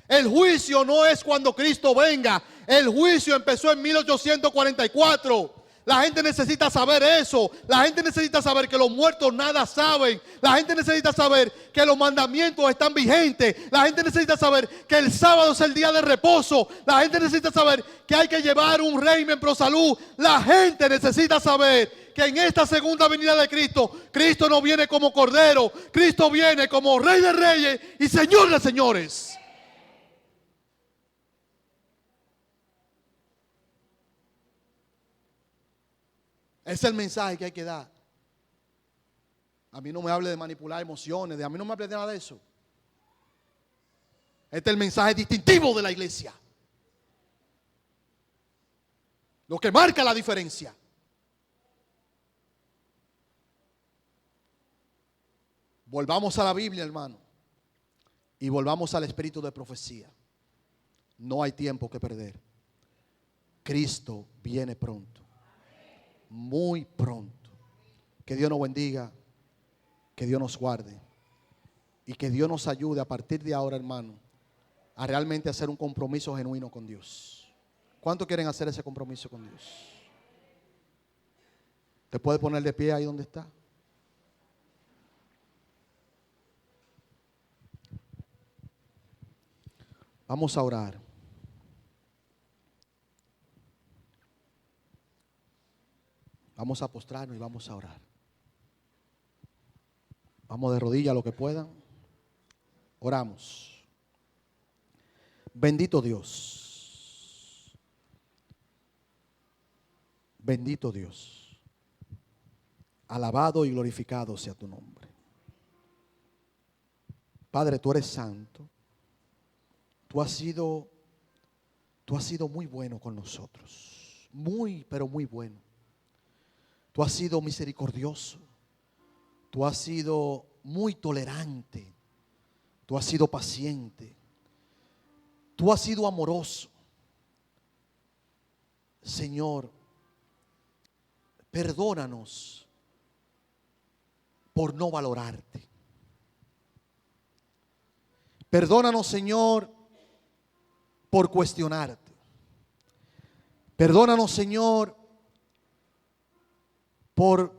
El juicio no es cuando Cristo venga. El juicio empezó en 1844. La gente necesita saber eso. La gente necesita saber que los muertos nada saben. La gente necesita saber que los mandamientos están vigentes. La gente necesita saber que el sábado es el día de reposo. La gente necesita saber que hay que llevar un régimen pro salud. La gente necesita saber que en esta segunda venida de Cristo, Cristo no viene como cordero. Cristo viene como Rey de Reyes y Señor de señores. Ese es el mensaje que hay que dar. A mí no me hable de manipular emociones, a mí no me hable de nada de eso. Este es el mensaje distintivo de la iglesia. Lo que marca la diferencia. Volvamos a la Biblia, hermano. Y volvamos al espíritu de profecía. No hay tiempo que perder. Cristo viene pronto. Muy pronto. Que Dios nos bendiga, que Dios nos guarde y que Dios nos ayude a partir de ahora, hermano, a realmente hacer un compromiso genuino con Dios. ¿Cuántos quieren hacer ese compromiso con Dios? ¿Te puede poner de pie ahí donde está? Vamos a orar. Vamos a postrarnos y vamos a orar. Vamos de rodillas lo que puedan. Oramos. Bendito Dios. Bendito Dios. Alabado y glorificado sea tu nombre. Padre, tú eres santo. Tú has sido muy bueno con nosotros. Muy, pero muy bueno. Tú has sido misericordioso. Tú has sido muy tolerante. Tú has sido paciente. Tú has sido amoroso. Señor, perdónanos por no valorarte. Perdónanos, Señor, por cuestionarte. Perdónanos, Señor, por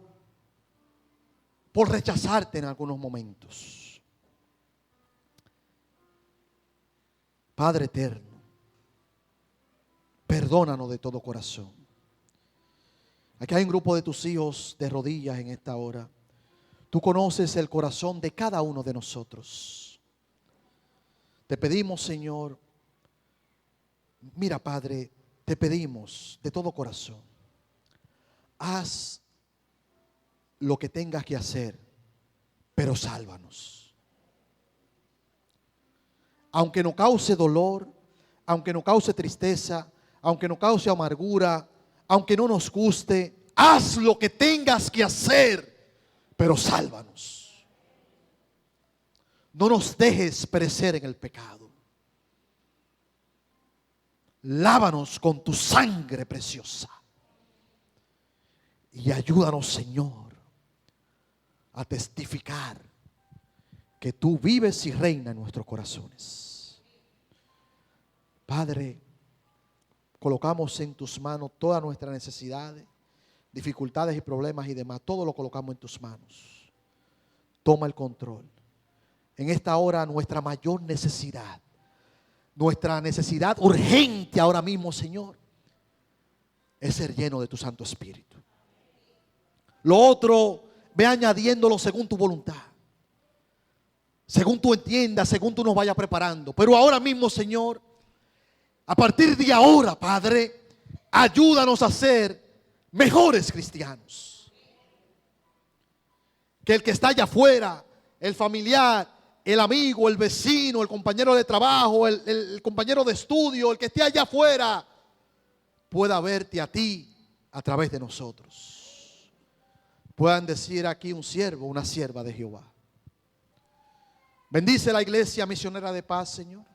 rechazarte en algunos momentos. Padre eterno, perdónanos de todo corazón. Aquí hay un grupo de tus hijos de rodillas en esta hora. Tú conoces el corazón de cada uno de nosotros. Te pedimos, Señor, mira, Padre, te pedimos de todo corazón, haz lo que tengas que hacer, pero sálvanos. Aunque nos cause dolor, aunque nos cause tristeza, aunque nos cause amargura, aunque no nos guste, haz lo que tengas que hacer, pero sálvanos. No nos dejes perecer en el pecado. Lávanos con tu sangre preciosa. Y ayúdanos, Señor, a testificar que tú vives y reinas en nuestros corazones. Padre, colocamos en tus manos todas nuestras necesidades, dificultades y problemas y demás. Todo lo colocamos en tus manos. Toma el control. En esta hora nuestra mayor necesidad, nuestra necesidad urgente ahora mismo, Señor, es ser lleno de tu Santo Espíritu. Lo otro, ve añadiéndolo según tu voluntad, según tú entiendas, según tú nos vayas preparando. Pero ahora mismo, Señor, a partir de ahora, Padre, ayúdanos a ser mejores cristianos. Que el que está allá afuera, el familiar, el amigo, el vecino, el compañero de trabajo, el compañero de estudio, el que esté allá afuera, pueda verte a ti a través de nosotros. Puedan decir aquí un siervo, una sierva de Jehová. Bendice la iglesia misionera de paz, Señor.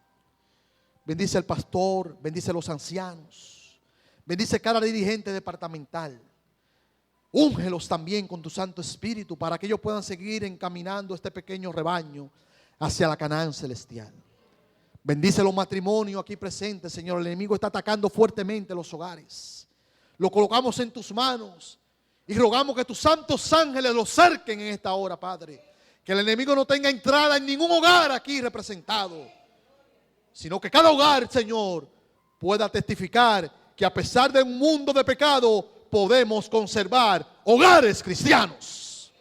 Bendice el pastor, bendice los ancianos. Bendice cada dirigente departamental. Úngelos también con tu Santo Espíritu para que ellos puedan seguir encaminando este pequeño rebaño hacia la Canaán celestial. Bendice los matrimonios aquí presentes, Señor. El enemigo está atacando fuertemente los hogares. lo colocamos en tus manos y rogamos que tus santos ángeles lo cerquen en esta hora, Padre. Que el enemigo no tenga entrada en ningún hogar aquí representado, sino que cada hogar, Señor, pueda testificar que a pesar de un mundo de pecado, podemos conservar hogares cristianos.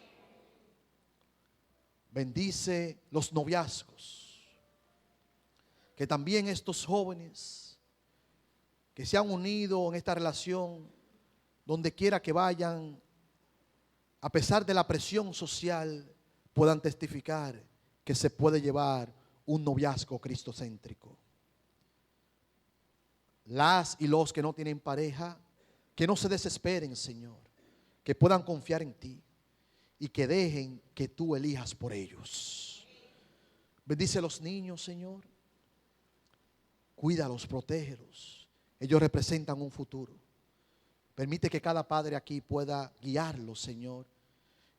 Bendice los noviazgos, que también estos jóvenes que se han unido en esta relación, donde quiera que vayan, a pesar de la presión social, puedan testificar que se puede llevar un noviazgo cristocéntrico. Las y los que no tienen pareja, que no se desesperen, Señor, que puedan confiar en ti y que dejen que tú elijas por ellos. Bendice a los niños, Señor. Cuídalos, protégelos. Ellos representan un futuro. Permite que cada padre aquí pueda guiarlos, Señor,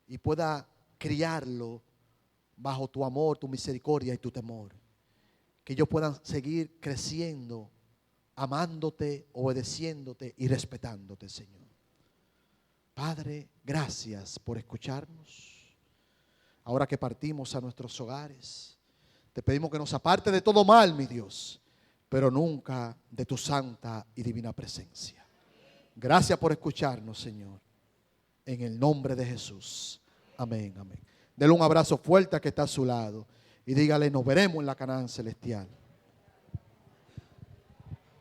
y pueda criarlo bajo tu amor, tu misericordia y tu temor. Que ellos puedan seguir creciendo, amándote, obedeciéndote y respetándote, Señor. Padre, gracias por escucharnos. Ahora que partimos a nuestros hogares, te pedimos que nos aparte de todo mal, mi Dios, pero nunca de tu santa y divina presencia. Gracias por escucharnos, Señor. En el nombre de Jesús. Amén, amén. Dele un abrazo fuerte a que está a su lado y dígale, nos veremos en la Canaán celestial.